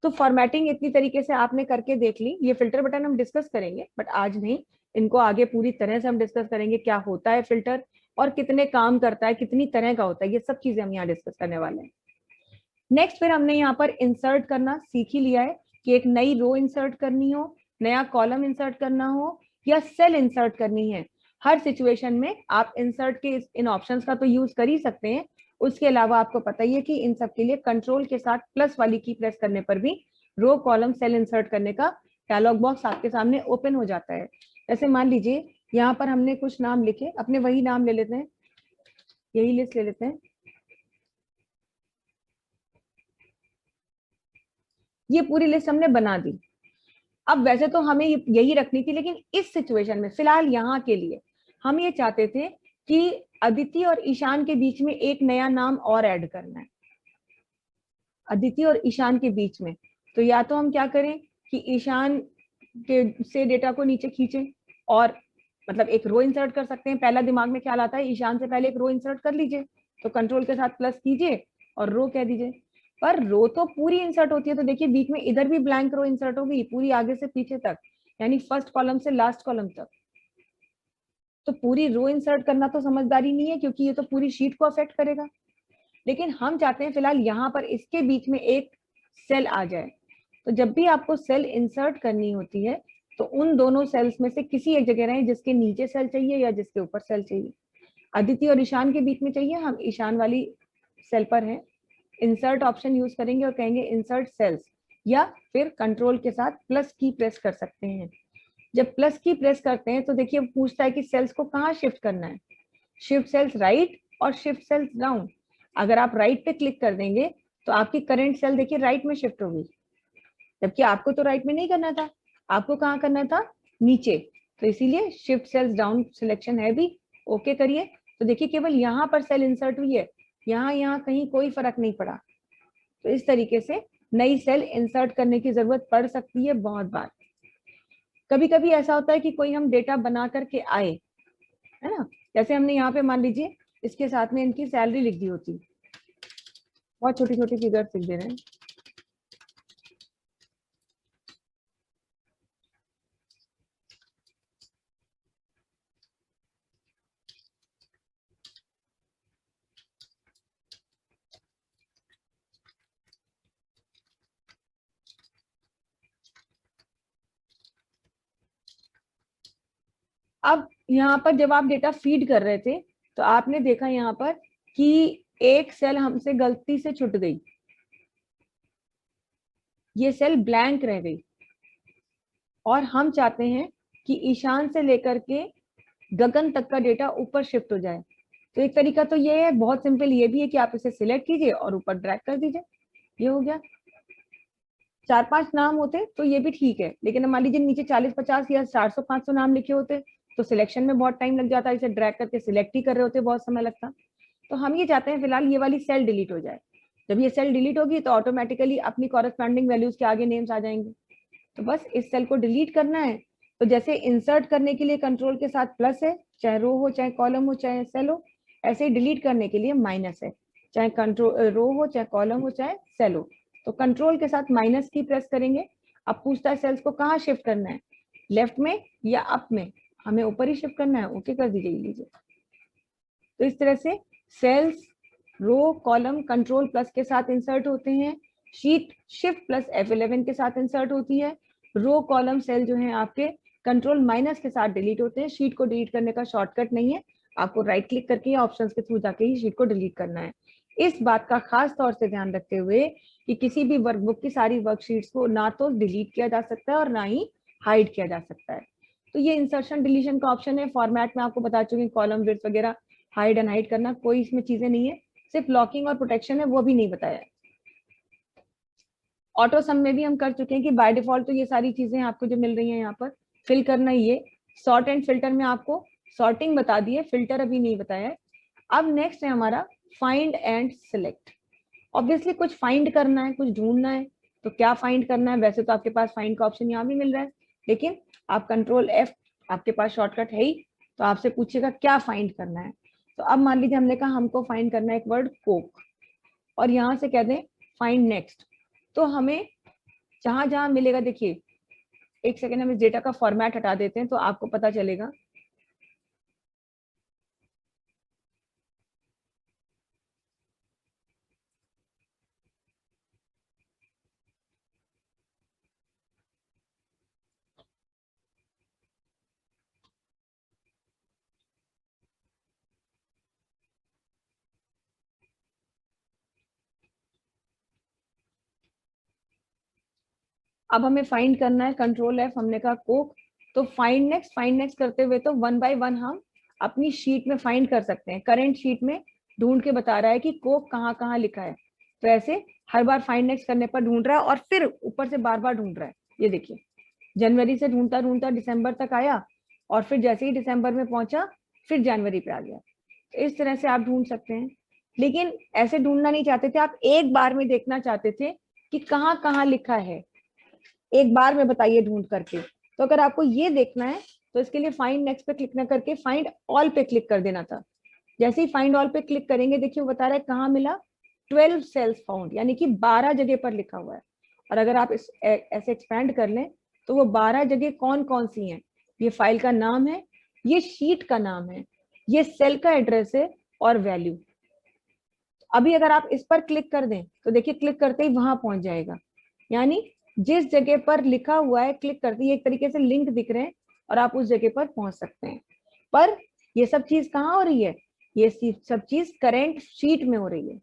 तो फॉर्मेटिंग इतनी तरीके से आपने करके देख ली। ये फिल्टर बटन हम डिस्कस करेंगे बट आज नहीं, इनको आगे पूरी तरह से हम डिस्कस करेंगे, क्या होता है फिल्टर और कितने काम करता है, कितनी तरह का होता है, ये सब चीजें हम यहाँ डिस्कस करने वाले हैं। नेक्स्ट फिर हमने यहाँ पर इंसर्ट करना सीख ही लिया है कि एक नई रो इंसर्ट करनी हो, नया कॉलम इंसर्ट करना हो या सेल इंसर्ट करनी है, हर सिचुएशन में आप इंसर्ट के इन ऑप्शंस का तो यूज कर ही सकते हैं। उसके अलावा आपको पता ही है कि इन सब के लिए कंट्रोल के साथ प्लस वाली की प्रेस करने पर भी रो कॉलम सेल इंसर्ट करने का डायलॉग बॉक्स आपके सामने ओपन हो जाता है। जैसे मान लीजिए यहाँ पर हमने कुछ नाम लिखे, अपने वही नाम ले लेते हैं, यही लिस्ट ले लेते हैं। ये पूरी लिस्ट हमने बना दी। अब वैसे तो हमें यही रखनी थी, लेकिन इस सिचुएशन में फिलहाल यहाँ के लिए हम ये चाहते थे कि अदिति और ईशान के बीच में एक नया नाम और ऐड करना है, अदिति और ईशान के बीच में। तो या तो हम क्या करें कि ईशान के से डेटा को नीचे खींचें और मतलब एक रो इंसर्ट कर सकते हैं। पहला दिमाग में ख्याल आता है ईशान से पहले एक रो इंसर्ट कर लीजिए, तो कंट्रोल के साथ प्लस कीजिए और रो कह दीजिए। पर रो तो पूरी इंसर्ट होती है, तो देखिए बीच में इधर भी ब्लैंक रो इंसर्ट होगी, पूरी आगे से पीछे तक, यानी फर्स्ट कॉलम से लास्ट कॉलम तक। तो पूरी रो इंसर्ट करना तो समझदारी नहीं है, क्योंकि ये तो पूरी शीट को अफेक्ट करेगा। लेकिन हम चाहते हैं फिलहाल यहाँ पर इसके बीच में एक सेल आ जाए। तो जब भी आपको सेल इंसर्ट करनी होती है तो उन दोनों सेल्स में से किसी एक जगह रहें जिसके नीचे सेल चाहिए या जिसके ऊपर सेल चाहिए। अदिति और ईशान के बीच में चाहिए, हम ईशान वाली सेल पर हैं, इंसर्ट ऑप्शन यूज करेंगे और कहेंगे इंसर्ट सेल्स, या फिर कंट्रोल के साथ प्लस की प्रेस कर सकते हैं। जब प्लस की प्रेस करते हैं तो देखिए पूछता है कि सेल्स को कहाँ शिफ्ट करना है, शिफ्ट सेल्स राइट और शिफ्ट सेल्स डाउन। अगर आप राइट पे क्लिक कर देंगे तो आपकी करंट सेल देखिए राइट में शिफ्ट होगी, जबकि आपको तो राइट में नहीं करना था, आपको कहाँ करना था, नीचे। तो इसीलिए शिफ्ट सेल्स डाउन सिलेक्शन है भी, ओके करिए। तो देखिए केवल यहाँ पर सेल इंसर्ट हुई है, यहाँ कहीं कोई फर्क नहीं पड़ा। तो इस तरीके से नई सेल इंसर्ट करने की जरूरत पड़ सकती है बहुत बार। कभी कभी ऐसा होता है कि कोई हम डेटा बना करके आए, है ना, जैसे हमने यहाँ पे मान लीजिए इसके साथ में इनकी सैलरी लिख दी होती, बहुत छोटी छोटी फिगर्स लिख दे रहे हैं। अब यहाँ पर जब आप डेटा फीड कर रहे थे तो आपने देखा यहाँ पर कि एक सेल हमसे गलती से छूट गई, ये सेल ब्लैंक रह गई, और हम चाहते हैं कि ईशान से लेकर के गगन तक का डेटा ऊपर शिफ्ट हो जाए। तो एक तरीका तो ये है, बहुत सिंपल ये भी है कि आप इसे सिलेक्ट कीजिए और ऊपर ड्रैग कर दीजिए, ये हो गया। 4-5 नाम होते तो ये भी ठीक है, लेकिन मान लीजिए नीचे 40-50 या 400-500 नाम लिखे होते तो सिलेक्शन में बहुत टाइम लग जाता, इसे ड्रैग करके सिलेक्ट ही कर रहे होते बहुत समय लगता। तो हम ये चाहते हैं फिलहाल ये वाली सेल डिलीट हो जाए। जब ये सेल डिलीट होगी तो ऑटोमेटिकली अपनी कॉरेस्पॉन्डिंग वैल्यूज के आगे नेम्स आ जाएंगे। तो बस इस सेल को डिलीट करना है। तो जैसे इंसर्ट करने के लिए कंट्रोल के साथ प्लस है, चाहे रो हो चाहे कॉलम हो चाहे सेल हो, ऐसे ही डिलीट करने के लिए माइनस है, चाहे कंट्रोल रो हो चाहे कॉलम हो चाहे सेल हो। तो कंट्रोल के साथ माइनस की प्रेस करेंगे। अब पूछता है सेल्स को कहाँ शिफ्ट करना है, लेफ्ट में या अप में, हमें ऊपर ही शिफ्ट करना है, ओके कर दीजिए लीजिए। तो इस तरह से cells row column control plus के साथ इंसर्ट होते हैं, शीट शिफ्ट प्लस F11 के साथ इंसर्ट होती है, रो कॉलम सेल जो है आपके कंट्रोल माइनस के साथ डिलीट होते हैं। शीट को डिलीट करने का शॉर्टकट नहीं है, आपको राइट क्लिक करके ऑप्शंस के थ्रू जाके ही शीट को डिलीट करना है। इस बात का खास तौर से ध्यान रखते हुए कि किसी भी वर्कबुक की सारी वर्कशीट्स को ना तो डिलीट किया जा सकता है और ना ही हाइड किया जा सकता है। तो ये इंसर्शन डिलीशन का ऑप्शन है, फॉर्मेट में आपको बता चुके, कॉलम विड्थ वगैरह हाइड एंड हाइड करना, कोई इसमें चीजें नहीं है, सिर्फ लॉकिंग और प्रोटेक्शन है, वो भी नहीं बताया है। ऑटो सम में भी हम कर चुके हैं कि बाय डिफॉल्ट तो ये सारी चीजें आपको जो मिल रही हैं यहाँ पर फिल करना ही है। सॉर्ट एंड फिल्टर में आपको सॉर्टिंग बता दी है, फिल्टर अभी नहीं बताया है। अब नेक्स्ट है हमारा फाइंड एंड सिलेक्ट। ऑब्वियसली कुछ फाइंड करना है, कुछ ढूंढना है, तो क्या फाइंड करना है, वैसे तो आपके पास फाइंड का ऑप्शन यहाँ भी मिल रहा है, लेकिन आप कंट्रोल F, आपके पास शॉर्टकट है ही, तो आपसे पूछेगा क्या फाइंड करना है। तो अब मान लीजिए हमने कहा हमको फाइंड करना है एक वर्ड कोक, और यहाँ से कह दें फाइंड नेक्स्ट। तो हमें जहां जहां मिलेगा, देखिए एक सेकेंड हम इस डेटा का फॉर्मेट हटा देते हैं तो आपको पता चलेगा। अब हमें फाइंड करना है, कंट्रोल F, हमने कहा कोक, तो फाइंड नेक्स्ट करते हुए तो 1 बाय 1 हम अपनी शीट में फाइंड कर सकते हैं। करंट शीट में ढूंढ के बता रहा है कि कोक कहाँ कहाँ लिखा है, तो ऐसे हर बार फाइंड नेक्स्ट करने पर ढूंढ रहा है और फिर ऊपर से बार बार ढूंढ रहा है। ये देखिए, जनवरी से ढूंढता ढूंढता दिसंबर तक आया और फिर जैसे ही दिसंबर में पहुंचा फिर जनवरी पे आ गया। तो इस तरह से आप ढूंढ सकते हैं, लेकिन ऐसे ढूंढना नहीं चाहते थे, आप एक बार में देखना चाहते थे कि कहाँ कहाँ लिखा है, एक बार में बताइए ढूंढ करके। तो अगर आपको ये देखना है तो इसके लिए फाइंड नेक्स्ट पे क्लिक ना करके फाइंड ऑल पे क्लिक कर देना था। जैसे ही फाइंड ऑल पे क्लिक करेंगे, देखिए वो बता रहा है कहाँ मिला, 12 सेल्स फाउंड, यानी कि 12 जगह पर लिखा हुआ है। और अगर आप ऐसे एक्सपैंड कर लें तो वो 12 जगह कौन कौन सी हैं, ये फाइल का नाम है, ये शीट का नाम है, ये सेल का एड्रेस है और वैल्यू। अभी अगर आप इस पर क्लिक कर दें तो देखिए क्लिक करते ही वहां पहुंच जाएगा, यानी जिस जगह पर लिखा हुआ है क्लिक करते ही एक तरीके से लिंक दिख रहे हैं और आप उस जगह पर पहुंच सकते हैं। पर ये सब चीज कहाँ हो रही है, ये सब चीज करेंट शीट में हो रही है।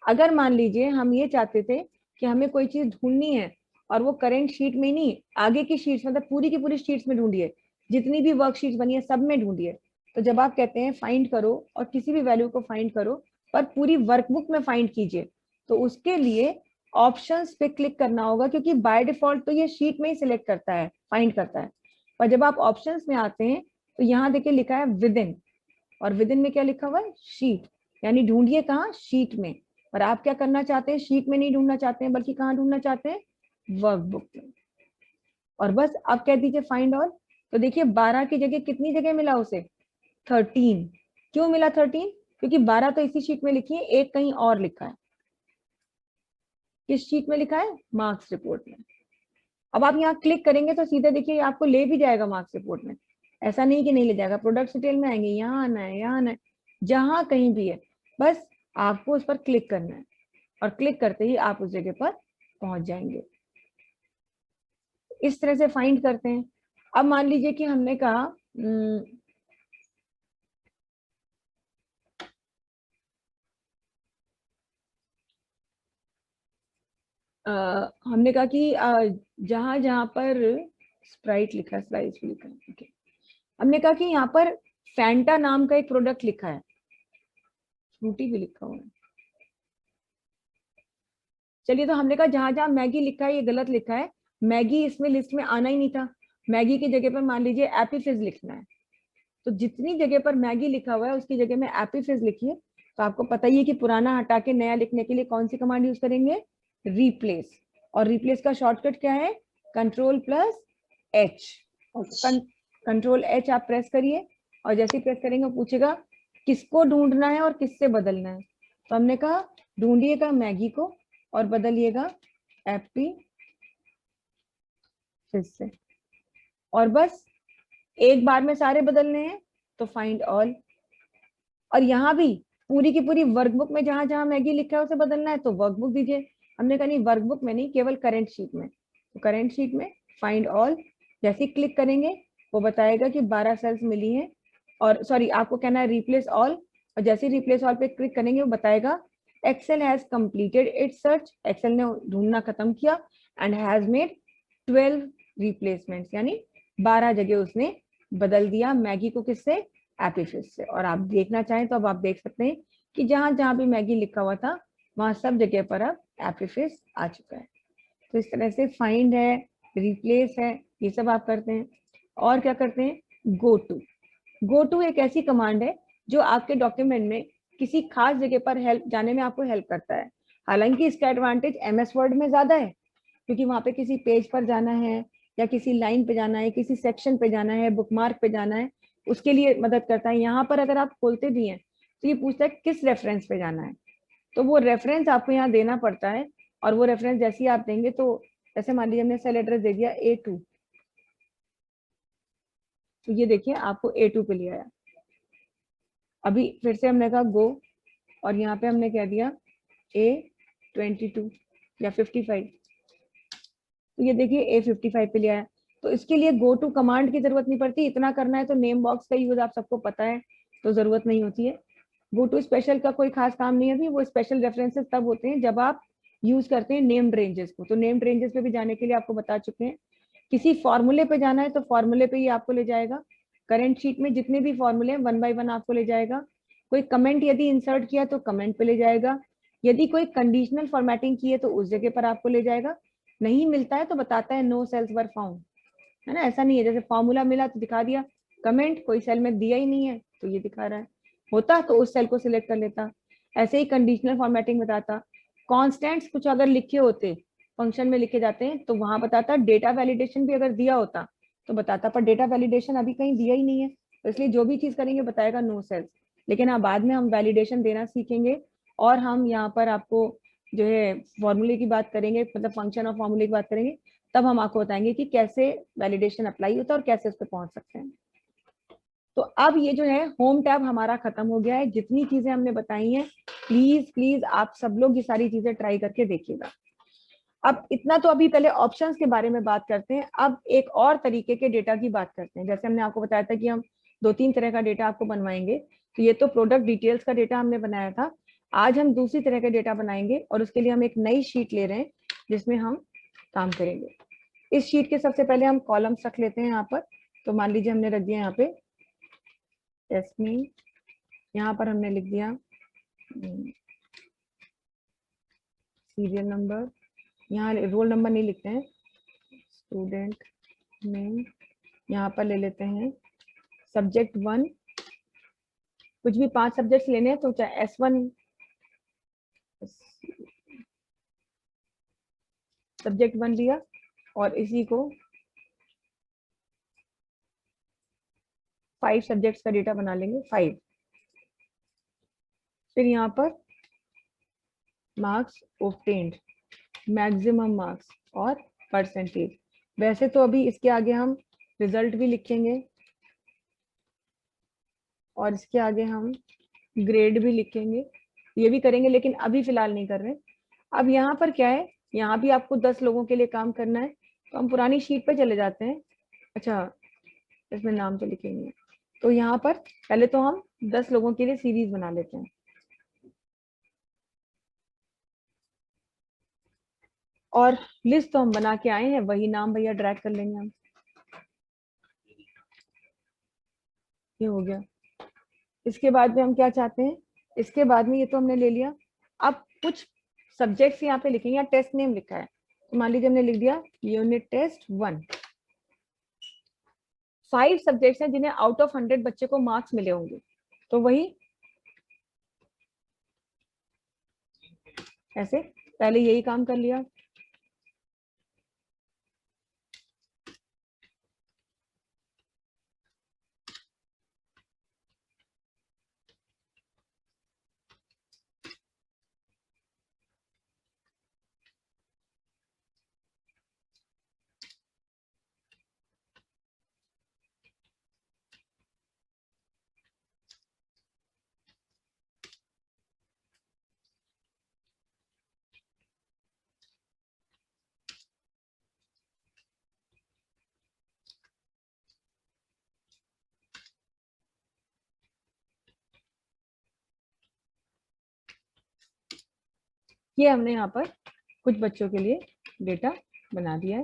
अगर मान लीजिए हम ये चाहते थे कि हमें कोई चीज ढूंढनी है और वो करेंट शीट में नहीं, आगे की शीट्स, मतलब पूरी की पूरी शीट्स में ढूंढिए, जितनी भी वर्कशीट्स बनी है सब में ढूंढिए। तो जब आप कहते हैं फाइंड करो और किसी भी वैल्यू को फाइंड करो पर पूरी वर्कबुक में फाइंड कीजिए, तो उसके लिए ऑप्शंस पे क्लिक करना होगा, क्योंकि बाय डिफॉल्ट तो ये शीट में ही सिलेक्ट करता है, फाइंड करता है। पर जब आप ऑप्शंस में आते हैं तो यहाँ देखिए लिखा है विद इन, और विद इन में क्या लिखा हुआ है, शीट, यानी ढूंढिए कहाँ, शीट में। पर आप क्या करना चाहते हैं, शीट में नहीं ढूंढना चाहते हैं बल्कि कहाँ ढूंढना चाहते हैं, वर्कबुक में। और बस अब कह दीजिए फाइंड ऑल, तो देखिए 12 की जगह कितनी जगह मिला उसे, 13। क्यों मिला 13, क्योंकि 12 तो इसी शीट में लिखी है, एक कहीं और लिखा है। किस शीट में लिखा है, मार्क्स रिपोर्ट में। अब आप यहाँ क्लिक करेंगे तो सीधे देखिए आपको ले भी जाएगा मार्क्स रिपोर्ट में, ऐसा नहीं कि नहीं ले जाएगा। प्रोडक्ट डिटेल में आएंगे, यहाँ आना है, यहाँ आना है, जहां कहीं भी है, बस आपको उस पर क्लिक करना है और क्लिक करते ही आप उस जगह पर पहुंच जाएंगे। इस तरह से फाइंड करते हैं। अब मान लीजिए कि हमने कहा हमने कहा कि जहां जहां पर स्प्राइट लिखा है, स्लाइस लिखा है, okay. हमने कहा कि यहाँ पर फैंटा नाम का एक प्रोडक्ट लिखा है, फ्रूटी भी लिखा हुआ है। चलिए, तो हमने कहा जहां जहां मैगी लिखा है ये गलत लिखा है, मैगी इसमें लिस्ट में आना ही नहीं था। मैगी की जगह पर मान लीजिए एपी फिज लिखना है, तो जितनी जगह पर मैगी लिखा हुआ है उसकी जगह में एपी फिज लिखिए। तो आपको पता ही है कि पुराना हटा के नया लिखने के लिए कौन सी कमांड यूज करेंगे, रिप्लेस। और रिप्लेस का शॉर्टकट क्या है, Ctrl+H। Ctrl+H आप प्रेस करिए और जैसे ही प्रेस करेंगे पूछेगा किसको ढूंढना है और किससे बदलना है। तो हमने कहा ढूंढिएगा मैगी को और बदलिएगा एपी फिज से, और बस एक बार में सारे बदलने हैं तो फाइंड ऑल। और यहाँ भी पूरी की पूरी वर्कबुक में जहां जहां मैगी लिखा है उसे बदलना है तो वर्कबुक दीजिए। हमने कहा नहीं, वर्कबुक में नहीं, केवल करंट शीट में। तो करंट शीट में फाइंड ऑल, जैसे ही क्लिक करेंगे वो बताएगा कि 12 सेल्स मिली हैं, और सॉरी आपको कहना है रिप्लेस ऑल, और जैसे ही रिप्लेस ऑल पे क्लिक करेंगे वो बताएगा Excel has completed its search, Excel ने ढूंढना खत्म किया, एंड हैज मेड 12 रिप्लेसमेंट्स, यानी 12 जगह उसने बदल दिया मैगी को, किससे, एपी फिज से। और आप देखना चाहें तो अब आप देख सकते हैं कि जहां जहां भी मैगी लिखा हुआ था वहां सब जगह पर अब एपी फिज आ चुका है। तो इस तरह से फाइंड है, रिप्लेस है, ये सब आप करते हैं। और क्या करते हैं, गो टू। गो टू एक ऐसी कमांड है जो आपके डॉक्यूमेंट में किसी खास जगह पर हेल्प जाने में आपको हेल्प करता है। हालांकि इसका एडवांटेज MS वर्ड में ज्यादा है, क्योंकि वहां पे किसी पेज पर जाना है या किसी लाइन पे जाना है, किसी सेक्शन पे जाना है, बुकमार्क पे जाना है, उसके लिए मदद करता है। यहाँ पर अगर आप खोलते भी हैं तो ये पूछता है किस रेफरेंस पे जाना है, तो वो रेफरेंस आपको यहाँ देना पड़ता है। और वो रेफरेंस जैसे ही आप देंगे, तो जैसे मान लीजिए हमने सेल एड्रेस दे दिया A2, तो ये देखिए आपको A2 पे ले आया। अभी फिर से हमने कहा गो, और यहाँ पे हमने कह दिया A22 या 55, तो ये देखिए A55 पे ले आया। तो इसके लिए गो टू कमांड की जरूरत नहीं पड़ती, इतना करना है तो नेम बॉक्स का यूज आप सबको पता है, तो जरूरत नहीं होती है। गो टू स्पेशल का कोई खास काम नहीं है, वो स्पेशल रेफरेंसेस तब होते हैं जब आप यूज करते हैं नेम्ड रेंजेस को। तो नेम्ड रेंजेस पे भी जाने के लिए आपको बता चुके हैं, किसी फॉर्मूले पे जाना है तो फॉर्मूले पे ही आपको ले जाएगा। करंट शीट में जितने भी फॉर्मूले हैं 1 बाय 1 आपको ले जाएगा। कोई कमेंट यदि इंसर्ट किया तो कमेंट पे ले जाएगा। यदि कोई कंडीशनल फॉर्मेटिंग की है तो उस जगह पर आपको ले जाएगा। नहीं मिलता है तो बताता है नो सेल्स वर फाउंड, है ना। ऐसा नहीं है जैसे फॉर्मूला मिला तो दिखा दिया, कमेंट कोई सेल में दिया ही नहीं है तो ये दिखा रहा है, होता तो उस सेल को सिलेक्ट कर लेता। ऐसे ही कंडीशनल फॉर्मेटिंग बताता। कॉन्स्टेंट्स कुछ अगर लिखे होते, फंक्शन में लिखे जाते हैं, तो वहां बताता। डेटा वैलिडेशन भी अगर दिया होता तो बताता, पर डेटा वैलिडेशन अभी कहीं दिया ही नहीं है, तो इसलिए जो भी चीज करेंगे बताएगा नो सेल्स। लेकिन हाँ, बाद में हम वैलिडेशन देना सीखेंगे और हम यहाँ पर आपको जो है फॉर्मूले की बात करेंगे, मतलब फंक्शन और फॉर्मूले की बात करेंगे, तब हम आपको बताएंगे कि कैसे वैलिडेशन अप्लाई होता है और कैसे उस पर पहुंच सकते हैं। तो अब ये जो है होम टैब हमारा खत्म हो गया है। जितनी चीजें हमने बताई हैं, प्लीज प्लीज आप सब लोग ये सारी चीजें ट्राई करके देखिएगा। अब इतना तो अभी पहले ऑप्शंस के बारे में बात करते हैं। अब एक और तरीके के डेटा की बात करते हैं। जैसे हमने आपको बताया था कि हम 2-3 तरह का डेटा आपको बनवाएंगे, तो ये तो प्रोडक्ट डिटेल्स का डेटा हमने बनाया था। आज हम दूसरी तरह का डेटा बनाएंगे और उसके लिए हम एक नई शीट ले रहे हैं जिसमें हम काम करेंगे। इस शीट के सबसे पहले हम कॉलम्स रख लेते हैं यहाँ पर। तो मान लीजिए हमने रख दिया यहाँ पे टेस्ट में, यहाँ पर हमने लिख दिया सीरियल नंबर, यहाँ रोल नंबर नहीं लिखते हैं, स्टूडेंट नेम, यहाँ पर ले लेते हैं सब्जेक्ट 1। कुछ भी 5 सब्जेक्ट्स लेने हैं तो चाहे S1 सब्जेक्ट 1 लिया और इसी को 5 सब्जेक्ट्स का डेटा बना लेंगे 5। फिर यहाँ पर मार्क्स ऑब्टेन्ड, मैक्सिमम मार्क्स और परसेंटेज। वैसे तो अभी इसके आगे हम रिजल्ट भी लिखेंगे और इसके आगे हम ग्रेड भी लिखेंगे, ये भी करेंगे, लेकिन अभी फिलहाल नहीं कर रहे। अब यहाँ पर क्या है, यहाँ भी आपको 10 लोगों के लिए काम करना है, तो हम पुरानी शीट पे चले जाते हैं। अच्छा, इसमें नाम तो लिखेंगे। तो यहाँ पर पहले तो हम 10 लोगों के लिए सीरीज बना लेते हैं और लिस्ट तो हम बना के आए हैं, वही नाम भैया ड्रैग कर लेंगे हम। ये हो गया। इसके बाद में हम क्या चाहते हैं, इसके बाद में ये तो हमने ले लिया। अब कुछ सब्जेक्ट्स यहाँ पे लिखेंगे, यहाँ टेस्ट नेम लिखा है, तो मान लीजिए हमने लिख दिया यूनिट टेस्ट 1। 5 सब्जेक्ट्स हैं जिन्हें आउट ऑफ 100 बच्चे को मार्क्स मिले होंगे, तो वही ऐसे पहले यही काम कर लिया। ये हमने यहाँ पर कुछ बच्चों के लिए डेटा बना दिया है।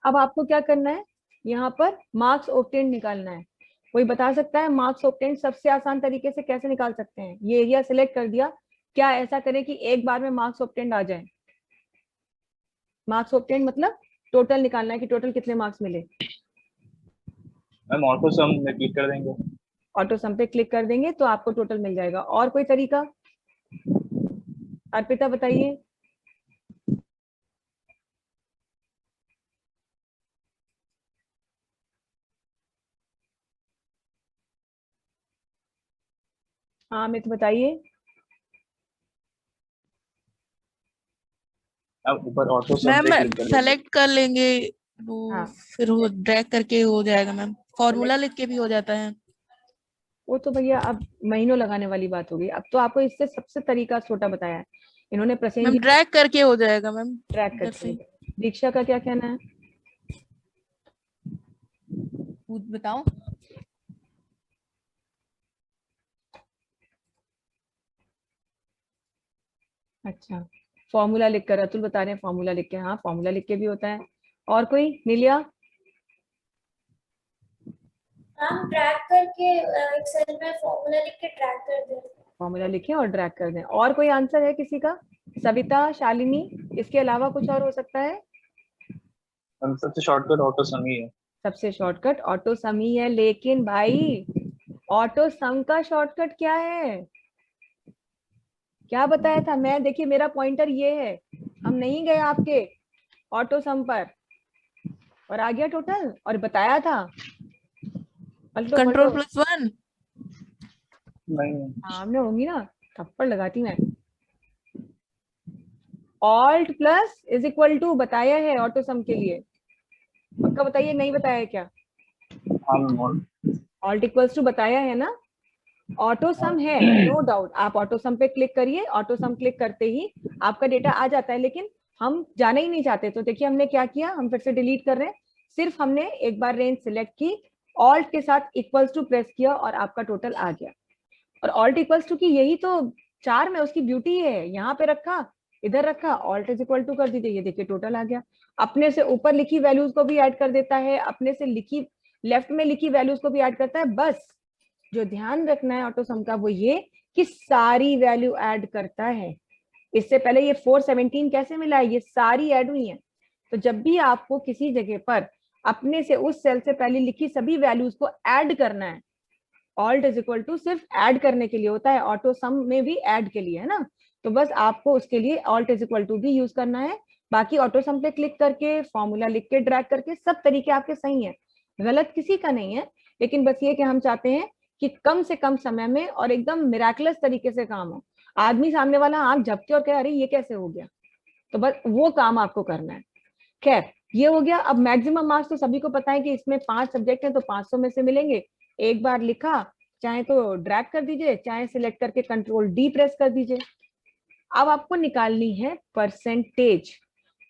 अब आपको क्या करना है, यहाँ पर मार्क्स ऑब्टेन निकालना है। कोई बता सकता है मार्क्स ऑब्टेन सबसे आसान तरीके से कैसे निकाल सकते हैं? ये एरिया सिलेक्ट कर दिया, क्या ऐसा करें कि एक बार में मार्क्स ऑब्टेन आ जाए? मार्क्स ऑब्टेन मतलब टोटल निकालना है कि टोटल कितने मार्क्स मिले। मैम ऑटो सम में क्लिक कर देंगे। ऑटो सम पे क्लिक कर देंगे तो आपको टोटल मिल जाएगा। और कोई तरीका? अर्पिता बताइए। हाँ अमित बताइए। अब ऊपर ऑटो सम मैम पे क्लिक कर देंगे। सेलेक्ट कर लेंगे वो, हाँ फिर वो ड्रैग करके हो जाएगा मैम। फॉर्मूला लिख के भी हो जाता है। वो तो भैया अब महीनों लगाने वाली बात होगी। अब तो आपको इससे सबसे तरीका छोटा बताया है इन्होंने, प्रसेन मैम जी ड्रैग करके हो जाएगा मैम, ट्रैक इधर करके। से। दीक्षा का क्या कहना है? बताओ। अच्छा, फॉर्मूला लिखकर अतुल बता रहे हैं फॉर्मूला लिख के, हाँ फॉर्मूला लिख के भी होता है। और कोई? नीलिया? हम ट्रैक करके एक्सेल में फॉर्मूला लिख के ट्रैक कर दें। फॉर्मूला लिखें और ड्रैग कर दें। और कोई आंसर है किसी का? सविता, शालिनी, इसके अलावा कुछ और हो सकता है? मैम सबसे शॉर्टकट ऑटो सम ही है। सबसे शॉर्टकट ऑटो सम ही है, लेकिन भाई ऑटो सम का शॉर्टकट क्या है? क्या बताया था मैं? देखिए मेरा पॉइंटर ये है, हम नहीं गए आपके ऑटो सम पर और आ गया टोटल और बताया था। पलटो कंट्रोल पलटो, +1। नहीं सामने होंगी ना, थप्पड़ लगाती मैं। Alt plus is equal to बताया है ऑटो सम के लिए, पक्का बताइए, नहीं बताया क्या? हाँ मैम। ऑल्ट इक्वल्स टू बताया है ना, ऑटो सम है, नो डाउट। आप ऑटो सम पे क्लिक करिए, ऑटो सम क्लिक करते ही आपका डेटा आ जाता है, लेकिन हम जाना ही नहीं चाहते। तो देखिए हमने क्या किया, हम फिर से डिलीट कर रहे हैं। सिर्फ हमने एक बार रेंज सिलेक्ट की, ऑल्ट के साथ इक्वल्स टू प्रेस किया और आपका टोटल आ गया। और ऑल्ट इक्वल्स टू की यही तो चार में उसकी ब्यूटी है, यहाँ पे रखा, इधर रखा, ऑल्ट इज इक्वल टू कर दीजिए, ये देखिए टोटल आ गया। अपने से ऊपर लिखी वैल्यूज को भी ऐड कर देता है, अपने से लिखी लेफ्ट में लिखी वैल्यूज को भी ऐड करता है। बस जो ध्यान रखना है ऑटो सम का वो ये कि सारी वैल्यू ऐड करता है। इससे पहले ये 417 कैसे मिला है, ये सारी ऐड हुई है। तो जब भी आपको किसी जगह पर अपने से उस सेल से पहले लिखी सभी वैल्यूज को ऐड करना है, ऑल्ट इज इक्वल टू सिर्फ ऐड करने के लिए होता है, ऑटो सम में भी ऐड के लिए है ना। तो बस आपको उसके लिए ऑल्ट इज इक्वल टू भी यूज करना है। बाकी ऑटो सम पे क्लिक करके फॉर्मूला लिख के ड्रैग करके सब तरीके आपके सही है, गलत किसी का नहीं है। लेकिन बस ये कि हम चाहते हैं कि कम से कम समय में और एकदम मिराकुलस तरीके से काम हो। आदमी सामने वाला आंख झपके और कहे अरे ये कैसे हो गया, तो बस वो काम आपको करना है। खैर ये हो गया। अब मैक्सिमम मार्क्स तो सभी को पता है कि इसमें 5 सब्जेक्ट हैं तो 500 में से मिलेंगे। एक बार लिखा, चाहे तो ड्रैग कर दीजिए, चाहे सिलेक्ट करके कंट्रोल डी प्रेस कर दीजिए। अब आपको निकालनी है परसेंटेज।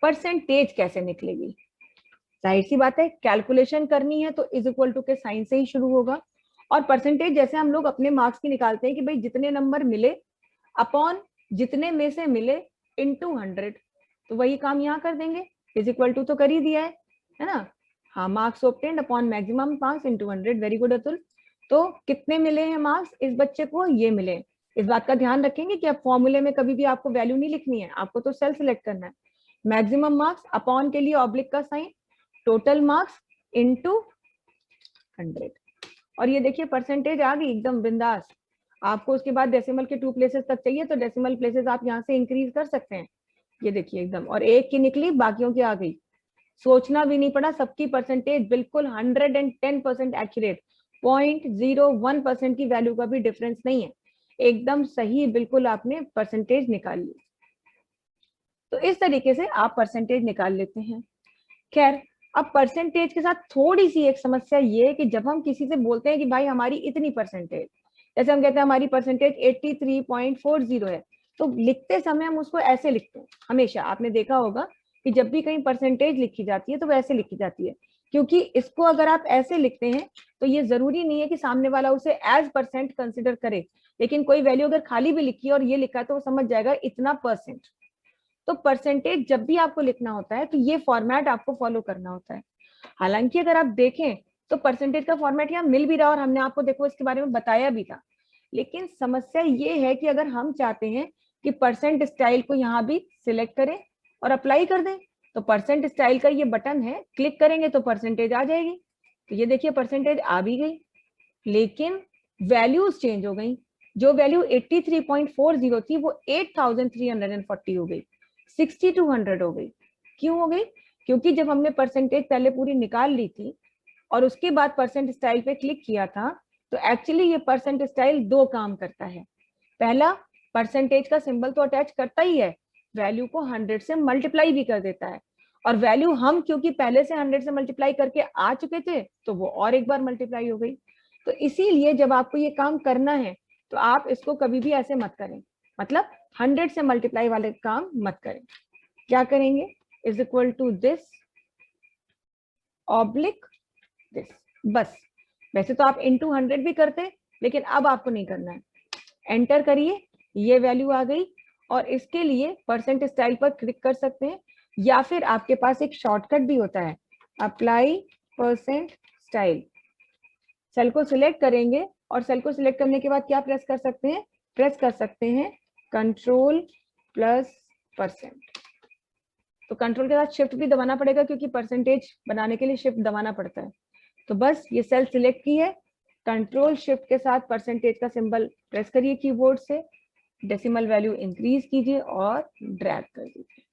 परसेंटेज कैसे निकलेगी? जाहिर सी बात है, कैलकुलेशन करनी है तो इज इक्वल टू के साइन से ही शुरू होगा। और परसेंटेज जैसे हम लोग अपने मार्क्स की निकालते हैं कि भाई जितने नंबर मिले अपॉन जितने में से मिले इनटू 100, तो वही काम यहाँ कर देंगे, इज इक्वल टू तो कर ही दिया है ना। हाँ, marks obtained upon maximum marks into 100। Very good Atul. तो कितने मिले हैं मार्क्स इस बच्चे को? ये मिले। इस बात का ध्यान रखेंगे कि अब फॉर्मूले में कभी भी आपको वैल्यू नहीं लिखनी है, आपको तो सेल सिलेक्ट करना है। मैक्सिमम मार्क्स अपॉन के लिए ऑब्लिक का साइन, टोटल मार्क्स इनटू 100। और ये देखिए परसेंटेज आ गई एकदम बिंदास। आपको उसके बाद डेसिमल के 2 प्लेसेस तक चाहिए तो डेसिमल प्लेसेस आप यहाँ से इंक्रीज कर सकते हैं। ये देखिए एकदम, और एक की निकली बाकियों की आ गई। सोचना भी नहीं पड़ा, सबकी परसेंटेज बिल्कुल 110% एक्यूरेट, 0.01% की वैल्यू का भी डिफरेंस नहीं है, एकदम सही बिल्कुल आपने परसेंटेज निकाल ली। तो इस तरीके से आप परसेंटेज निकाल लेते हैं। खैर अब परसेंटेज के साथ थोड़ी सी एक समस्या ये है कि जब हम किसी से बोलते हैं कि भाई हमारी इतनी परसेंटेज, जैसे हम कहते हैं हमारी परसेंटेज 83.40 है, तो लिखते समय हम उसको ऐसे लिखते हैं। हमेशा आपने देखा होगा कि जब भी कहीं परसेंटेज लिखी जाती है तो वो ऐसे लिखी जाती है, क्योंकि इसको अगर आप ऐसे लिखते हैं तो ये जरूरी नहीं है कि सामने वाला उसे एज परसेंट कंसिडर करे, लेकिन कोई वैल्यू अगर खाली भी लिखी है और ये लिखा है तो वो समझ जाएगा इतना परसेंट। तो परसेंटेज जब भी आपको लिखना होता है तो ये फॉर्मेट आपको फॉलो करना होता है। हालांकि अगर आप देखें तो परसेंटेज का फॉर्मेट यहाँ मिल भी रहा और हमने आपको देखो इसके बारे में बताया भी था, लेकिन समस्या ये है कि अगर हम चाहते हैं कि परसेंट स्टाइल को यहाँ भी सिलेक्ट करें और अप्लाई कर दें, तो परसेंट स्टाइल का ये बटन है, क्लिक करेंगे तो परसेंटेज आ जाएगी। तो ये देखिए परसेंटेज आ भी गई, लेकिन वैल्यूज चेंज हो गई। जो वैल्यू 83.40 थी वो 8340 हो गई, 6200 हो गई। क्यों हो गई? क्योंकि जब हमने परसेंटेज पहले पूरी निकाल ली थी और उसके बाद परसेंट स्टाइल पे क्लिक किया था, तो एक्चुअली ये परसेंट स्टाइल दो काम करता है। पहला, परसेंटेज का सिंबल तो अटैच करता ही है, वैल्यू को 100 से मल्टीप्लाई भी कर देता है। और वैल्यू हम क्योंकि पहले से 100 से मल्टीप्लाई करके आ चुके थे तो वो और एक बार मल्टीप्लाई हो गई। तो इसीलिए जब आपको ये काम करना है तो आप इसको कभी भी ऐसे मत करें, मतलब 100 से मल्टीप्लाई वाले काम मत करें। क्या करेंगे? Is equal to this oblique this, बस। वैसे तो आप इनटू 100 भी करते, लेकिन अब आपको नहीं करना है। एंटर करिए, ये वैल्यू आ गई और इसके लिए परसेंट स्टाइल पर क्लिक कर सकते हैं, या फिर आपके पास एक शॉर्टकट भी होता है, अप्लाई परसेंट स्टाइल। सेल को सिलेक्ट करेंगे और सेल को सिलेक्ट करने के बाद क्या प्रेस कर सकते हैं, प्रेस कर सकते हैं कंट्रोल प्लस परसेंट। तो कंट्रोल के साथ शिफ्ट भी दबाना पड़ेगा क्योंकि परसेंटेज बनाने के लिए शिफ्ट दबाना पड़ता है। तो बस ये सेल सिलेक्ट की है, कंट्रोल शिफ्ट के साथ परसेंटेज का सिंबल प्रेस करिए कीबोर्ड से, डेसिमल वैल्यू इंक्रीज कीजिए और ड्रैग कर दीजिए।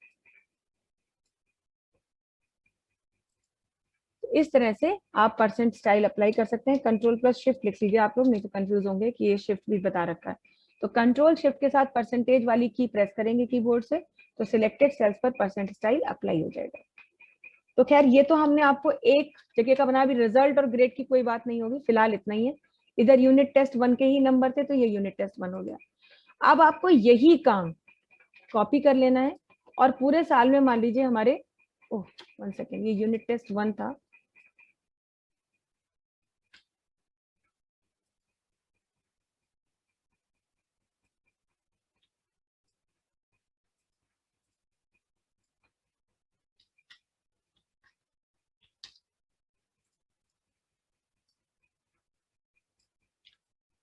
तो इस तरह से आप परसेंट स्टाइल अप्लाई कर सकते हैं। कंट्रोल प्लस शिफ्ट लिख लीजिए आप लोग, नहीं तो कंफ्यूज होंगे कि ये शिफ्ट भी बता रखा है। तो कंट्रोल शिफ्ट के साथ परसेंटेज वाली की प्रेस करेंगे कीबोर्ड से, तो सिलेक्टेड सेल्स पर परसेंट स्टाइल अप्लाई हो जाएगा। तो खैर ये तो हमने आपको एक जगह का बनाया, अभी रिजल्ट और ग्रेड की कोई बात नहीं होगी, फिलहाल इतना ही है। इधर यूनिट टेस्ट 1 के ही नंबर थे, तो ये यूनिट टेस्ट 1 हो गया। अब आपको यही काम कॉपी कर लेना है और पूरे साल में मान लीजिए हमारे, ओह 1 सेकेंड, ये यूनिट टेस्ट 1 था,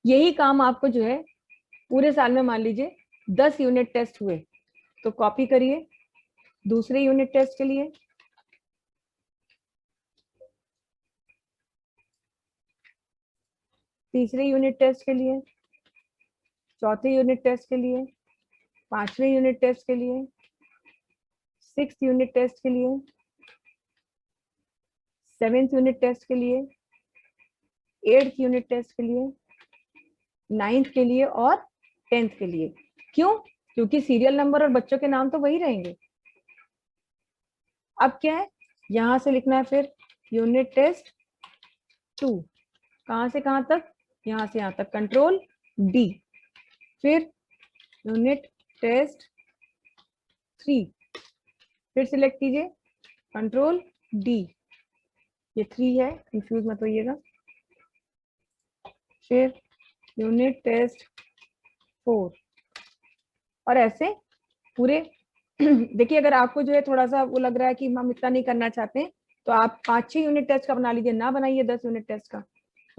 यही काम आपको जो है पूरे साल में मान लीजिए 10 यूनिट टेस्ट हुए, तो कॉपी करिए दूसरे यूनिट टेस्ट के लिए, तीसरे यूनिट टेस्ट के लिए, चौथे यूनिट टेस्ट के लिए, पांचवें यूनिट टेस्ट के लिए, 6th यूनिट टेस्ट के लिए, 7th यूनिट टेस्ट के लिए, 8th यूनिट टेस्ट के लिए, 9th के लिए और 10th के लिए। क्यों? क्योंकि सीरियल नंबर और बच्चों के नाम तो वही रहेंगे। अब क्या है, यहां से लिखना है फिर यूनिट टेस्ट 2, कहां से कहां तक, यहां से यहां तक, कंट्रोल डी, फिर यूनिट टेस्ट 3, फिर सिलेक्ट कीजिए कंट्रोल डी, ये 3 है, कंफ्यूज मत होइएगा, फिर यूनिट टेस्ट 4, और ऐसे पूरे देखिए अगर आपको जो है थोड़ा सा वो लग रहा है कि हम इतना नहीं करना चाहते हैं, तो आप 5-6 यूनिट टेस्ट का बना लीजिए, ना बनाइए 10 यूनिट टेस्ट का,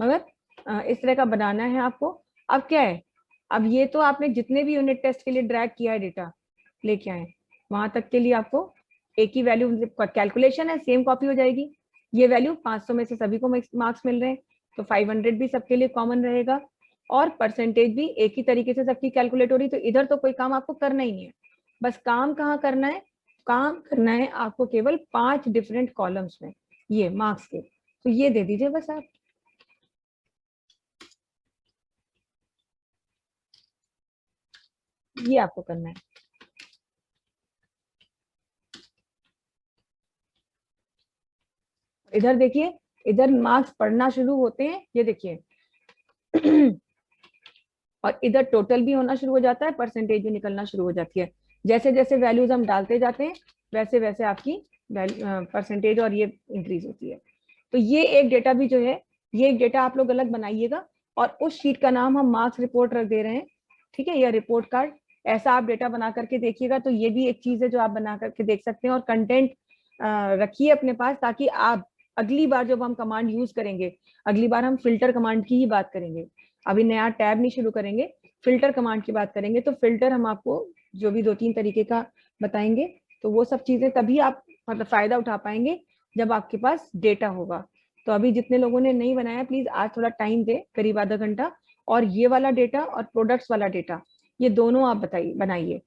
मगर इस तरह का बनाना है आपको। अब क्या है, अब ये तो आपने जितने भी यूनिट टेस्ट के लिए ड्रैग किया है डेटा लेके आए, वहां तक के लिए आपको एक ही वैल्यू, कैलकुलेशन है, सेम कॉपी हो जाएगी। ये वैल्यू 500 में से सभी को मार्क्स मिल रहे हैं, तो 500 भी सबके लिए कॉमन रहेगा, और परसेंटेज भी एक ही तरीके से सबकी कैलकुलेट हो रही। तो इधर तो कोई काम आपको करना ही नहीं है, बस काम कहाँ करना है, काम करना है आपको केवल 5 डिफरेंट कॉलम्स में ये मार्क्स के, तो ये दे दीजिए बस आप। ये आपको करना है। इधर देखिए, इधर मार्क्स पढ़ना शुरू होते हैं, ये देखिए और इधर टोटल भी होना शुरू हो जाता है, परसेंटेज भी निकलना शुरू हो जाती है। जैसे जैसे वैल्यूज हम डालते जाते हैं वैसे वैसे आपकी परसेंटेज और ये इंक्रीज होती है। तो ये एक डेटा भी जो है, ये एक डेटा आप लोग अलग बनाइएगा, और उस शीट का नाम हम मार्क्स रिपोर्ट रख दे रहे हैं, ठीक है, या रिपोर्ट कार्ड, ऐसा आप डेटा बना करके देखिएगा। तो ये भी एक चीज है जो आप बना करके देख सकते हैं, और कंटेंट रखिए अपने पास, ताकि आप अगली बार जब हम कमांड यूज करेंगे, अगली बार हम फिल्टर कमांड की ही बात करेंगे, अभी नया टैब नहीं शुरू करेंगे, फिल्टर कमांड की बात करेंगे। तो फिल्टर हम आपको जो भी 2-3 तरीके का बताएंगे, तो वो सब चीजें तभी आप मतलब फायदा उठा पाएंगे जब आपके पास डेटा होगा। तो अभी जितने लोगों ने नहीं बनाया, प्लीज आज थोड़ा टाइम दे, करीब आधा घंटा, और ये वाला डेटा और प्रोडक्ट्स वाला डेटा, ये दोनों आप बताइए, बनाइए।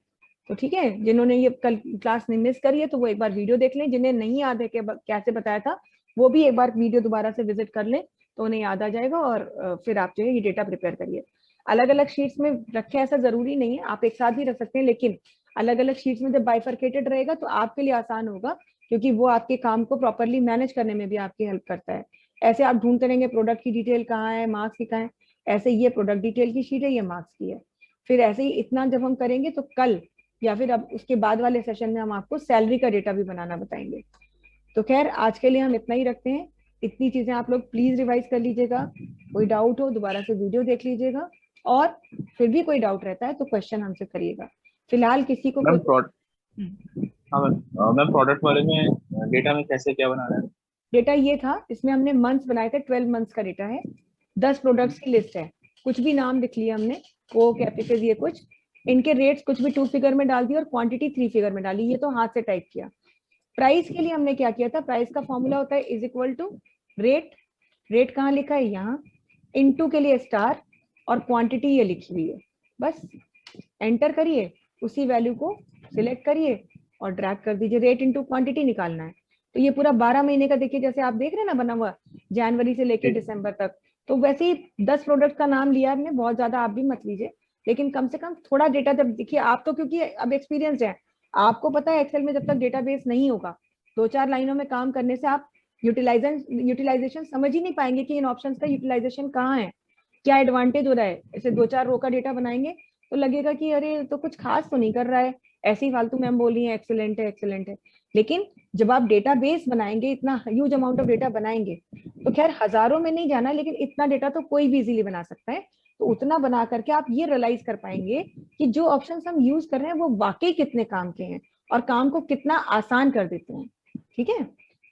तो ठीक है, जिन्होंने ये कल क्लास नहीं मिस करी है तो वो एक बार वीडियो देख लें, जिन्हें नहीं याद है कि कैसे बताया था वो भी एक बार वीडियो दोबारा से विजिट कर लें, तो उन्हें याद आ जाएगा, और फिर आप जो है ये डेटा प्रिपेयर करिए। अलग अलग शीट्स में रखें ऐसा जरूरी नहीं है, आप एक साथ भी रख सकते हैं, लेकिन अलग अलग शीट्स में जब बाइफरकेटेड रहेगा तो आपके लिए आसान होगा, क्योंकि वो आपके काम को प्रॉपरली मैनेज करने में भी आपकी हेल्प करता है। ऐसे आप ढूंढते रहेंगे प्रोडक्ट की डिटेल कहाँ है, मार्क्स की कहाँ है, ऐसे ये प्रोडक्ट डिटेल की शीट है, ये मार्क्स की है। फिर ऐसे ही इतना जब हम करेंगे तो कल या फिर अब उसके बाद वाले सेशन में हम आपको सैलरी का डेटा भी बनाना बताएंगे। तो खैर आज के लिए हम इतना ही रखते हैं, इतनी चीजें आप लोग प्लीज रिवाइज कर लीजिएगा, कोई डाउट हो दोबारा से वीडियो देख लीजिएगा, और फिर भी कोई डाउट रहता है तो क्वेश्चन हमसे करिएगा। फिलहाल किसी को मैम कोई हाँ मैम प्रोडक्ट वाले में डेटा में कैसे क्या बनाना है? डेटा ये था, इसमें हमने मंथ्स बनाए थे, 12 मंथ्स का डेटा है, 10 प्रोडक्ट्स की लिस्ट है, कुछ भी नाम लिख लिया हमने, कोक एपिफिज ये कुछ, इनके रेट्स कुछ भी 2 फिगर में डाल दिए और क्वांटिटी 3 फिगर में डाली, ये तो हाथ से टाइप किया। प्राइस के लिए हमने क्या किया था, प्राइस का फॉर्मूला होता है is equal to rate, rate कहाँ लिखा है यहाँ, इनटू के लिए स्टार और क्वांटिटी ये लिखी हुई है, बस एंटर करिए, उसी वैल्यू को सिलेक्ट करिए और ड्रैग कर दीजिए, रेट इनटू क्वांटिटी निकालना है। तो ये पूरा 12 महीने का देखिए, जैसे आप देख रहे हैं ना बना हुआ, जनवरी से लेकर दिसंबर तक, तो वैसे ही 10 प्रोडक्ट का नाम लिया हमने, बहुत ज्यादा आप भी मत लीजिए, लेकिन कम से कम थोड़ा डेटा जब देखिए आप तो, क्योंकि अब एक्सपीरियंस है, आपको पता है एक्सेल में जब तक डेटाबेस नहीं होगा, 2-4 लाइनों में काम करने से आप यूटिलाइजेशन समझ ही नहीं पाएंगे कि इन ऑप्शंस का यूटिलाइजेशन कहाँ है, क्या एडवांटेज हो रहा है। ऐसे 2-4 रो का डेटा बनाएंगे तो लगेगा कि अरे तो कुछ खास तो नहीं कर रहा है, ऐसे ही फालतू मैम बोल रही है एक्सेलेंट है एक्सेलेंट है। लेकिन जब आप डेटाबेस बनाएंगे, इतना ह्यूज अमाउंट ऑफ डेटा बनाएंगे, तो खैर हजारों में नहीं जाना, लेकिन इतना डेटा तो कोई भी इजीली बना सकता है, तो उतना बना करके आप ये रियलाइज कर पाएंगे कि जो ऑप्शंस हम यूज कर रहे हैं वो वाकई कितने काम के हैं और काम को कितना आसान कर देते हैं। ठीक है,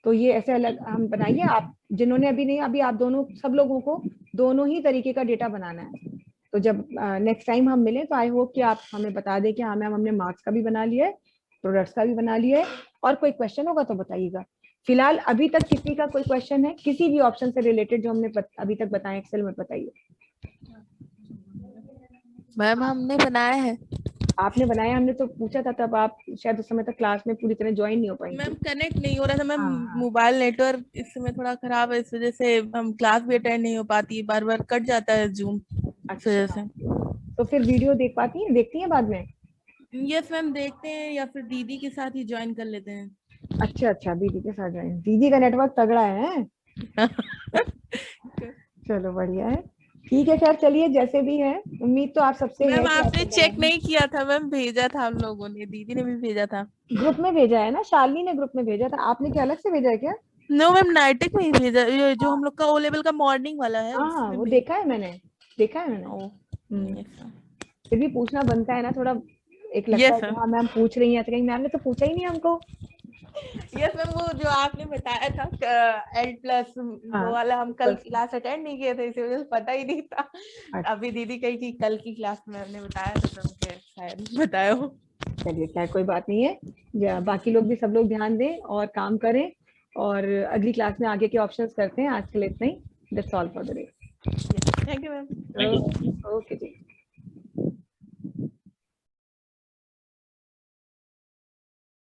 तो ये ऐसे अलग हम बनाइए, आप जिन्होंने अभी नहीं, अभी आप दोनों सब लोगों को दोनों ही तरीके का डेटा बनाना है। तो जब नेक्स्ट टाइम हम मिले तो आई होप कि आप हमें बता दें कि हाँ मैम हमने मार्क्स का भी बना लिया है, प्रोडक्ट्स का भी बना लिया है, और कोई क्वेश्चन होगा तो बताइएगा। फिलहाल अभी तक किसी का कोई क्वेश्चन है किसी भी ऑप्शन से रिलेटेड जो हमने अभी तक बताया एक्सेल में, बताइए। मैम हमने बनाया है। आपने बनाया, हमने तो पूछा था तब आप शायद उस समय तक क्लास में पूरी तरह ज्वाइन नहीं हो पाई मैम थी। कनेक्ट नहीं हो रहा था मैम, हाँ। मोबाइल नेटवर्क इस समय थोड़ा खराब है, इस वजह से हम क्लास भी अटेंड नहीं हो पाती, बार बार कट जाता है जूम, इस वजह से। तो फिर वीडियो देख पाती हैं, देखती हैं बाद में? यस मैम देखते हैं, या फिर दीदी के साथ ही ज्वाइन कर लेते हैं। अच्छा अच्छा, दीदी के साथ ज्वाइन, दीदी का नेटवर्क तगड़ा है। चलो बढ़िया है, ठीक है, खैर चलिए जैसे भी है, उम्मीद तो आप सबसे है मैम कि आपने आपको चेक नहीं किया था मैम, भेजा था हम लोगों ने, दीदी ने भी भेजा था। ग्रुप में भेजा है ना, शालिनी ने ग्रुप में भेजा था, आपने क्या अलग से भेजा है क्या? नो मैम नाइटेक में ही भेजा, ये जो हम लोग का ओ लेवल का मॉर्निंग वाला है हाँ उसमें वो भी। देखा है मैंने, देखा है मैंने। ओ हम्म, यस फिर भी पूछना बनता है ना थोड़ा, एक लगता है यस कि मैम, हाँ मैम पूछ रही हैं, तो कहीं मैम ने तो पूछा ही नहीं हमको। यस मैम वो जो आपने बताया था L+ हाँ, वो वाला, हम कल बस। क्लास अटेंड नहीं किए थे, इसी वजह से पता ही नहीं था। अच्छा, अभी दीदी कही कि कल की क्लास में हमने बताया था, तो उनके शायद बताया हो। चलिए खैर कोई बात नहीं है, बाकी लोग भी सब लोग ध्यान दें और काम करें, और अगली क्लास में आगे के ऑप्शंस करते हैं। आज के लिए इतना ही, that's all for the day. Thank you ma'am. Thank you. Okay ji.